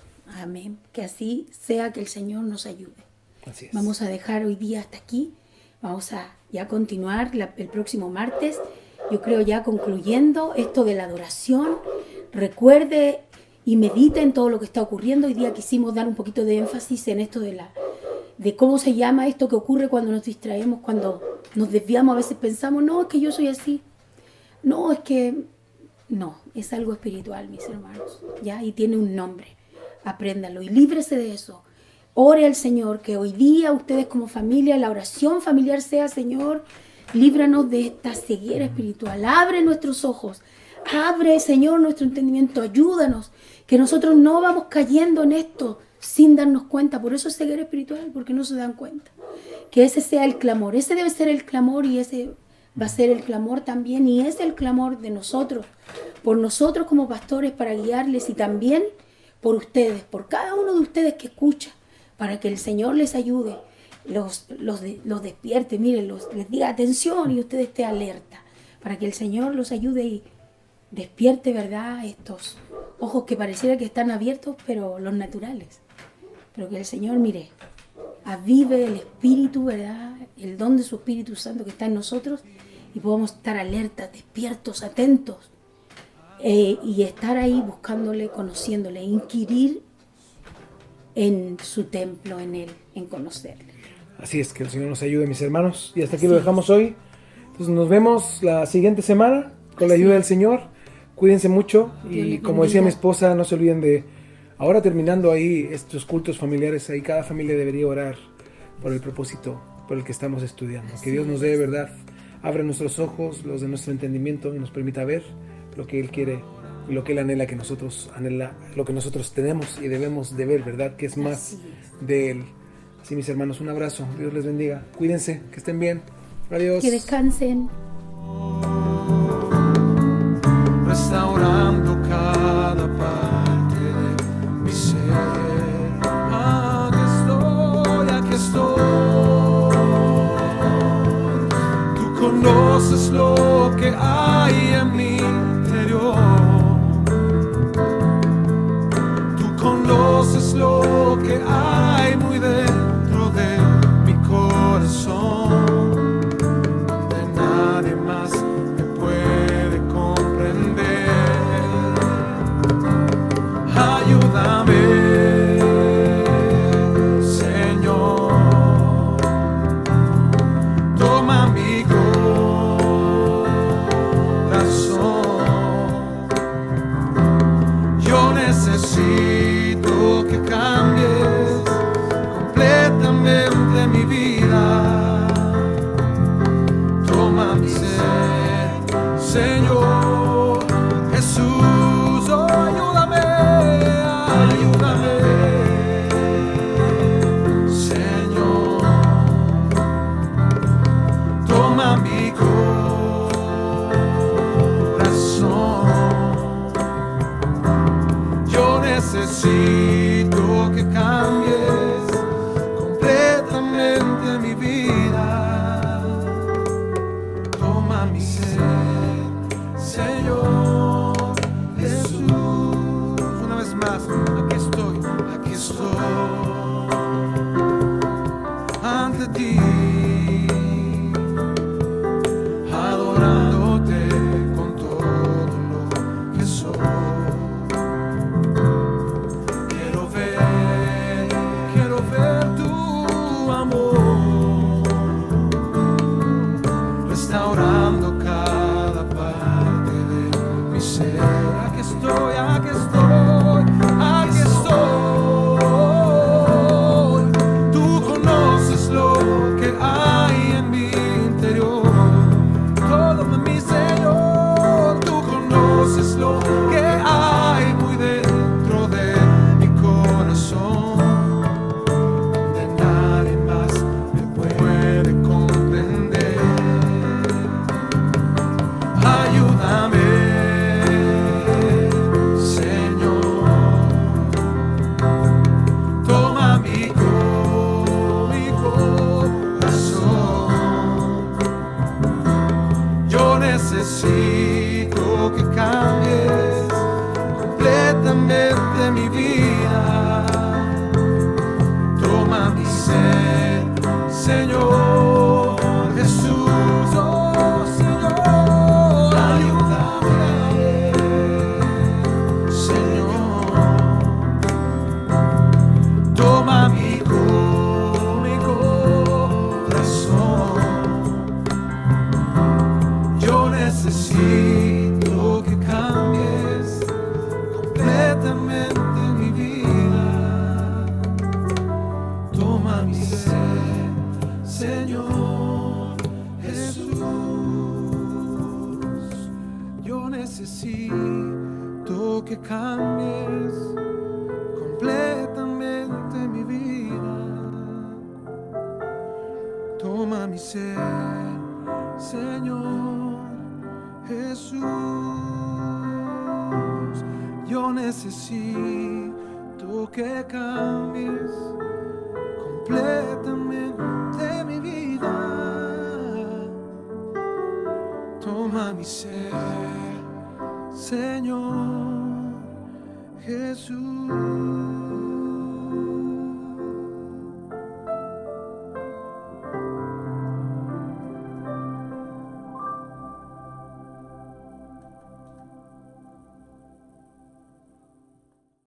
Amén. Que así sea, que el Señor nos ayude. Así es. Vamos a dejar hoy día hasta aquí. Vamos a ya continuar el próximo martes. Yo creo ya concluyendo esto de la adoración. Recuerde y medite en todo lo que está ocurriendo. Hoy día quisimos dar un poquito de énfasis en esto de cómo se llama esto que ocurre cuando nos distraemos, cuando nos desviamos. A veces pensamos, no, es que yo soy así. No, es que no, es algo espiritual, mis hermanos. ¿Ya? Y tiene un nombre. Apréndalo y líbrese de eso. Ore al Señor, que hoy día ustedes como familia, la oración familiar sea: Señor, líbranos de esta ceguera espiritual. Abre nuestros ojos. Abre, Señor, nuestro entendimiento. Ayúdanos, que nosotros no vamos cayendo en esto sin darnos cuenta. Por eso es ceguera espiritual, porque no se dan cuenta. Que ese sea el clamor. Ese debe ser el clamor y ese va a ser el clamor también. Y es el clamor de nosotros, por nosotros como pastores, para guiarles, y también por ustedes, por cada uno de ustedes que escucha, para que el Señor les ayude, los despierte, miren, les diga atención y usted esté alerta, para que el Señor los ayude y despierte, ¿verdad?, estos ojos que pareciera que están abiertos, pero los naturales. Pero que el Señor, mire, avive el Espíritu, ¿verdad?, el don de su Espíritu Santo que está en nosotros, y podamos estar alertas, despiertos, atentos, y estar ahí buscándole, conociéndole, inquirir en su templo, en Él, en conocerle. Así es, que el Señor nos ayude, mis hermanos. Y hasta aquí lo dejamos hoy. Entonces nos vemos la siguiente semana con la ayuda del Señor. Cuídense mucho y, como decía mi esposa, no se olviden de, ahora terminando ahí estos cultos familiares, ahí cada familia debería orar por el propósito por el que estamos estudiando. Que Dios nos dé, verdad, abra nuestros ojos, los de nuestro entendimiento, y nos permita ver lo que Él quiere y lo que Él anhela que nosotros lo que nosotros tenemos y debemos de ver, ¿verdad?, que es más de Él. Así, mis hermanos, un abrazo. Dios les bendiga. Cuídense, que estén bien. Adiós. Que descansen. Restaurando cada parte de mi ser. Aquí estoy. Tú conoces lo que hay en mi interior. Tú conoces lo que hay muy dentro de mi corazón. De nadie más me puede comprender. Ayúdame, Señor. Toma mi corazón. Yo necesito que cambies completamente mi vida. Toma mi ser, Señor Jesús. Oh, ayúdame, ayúdame, Señor. Toma mi corazón. Yo necesito que cambies completamente mi vida. Toma mi ser, Señor Jesús. Una vez más, aquí estoy ante ti, adorándote con todo lo que soy. Quiero ver Señor Jesús. Yo necesito que cambies completamente mi vida. Toma mi ser, Señor Jesús. Yo necesito que cambies completamente mi vida. Toma mi ser, Señor Jesús.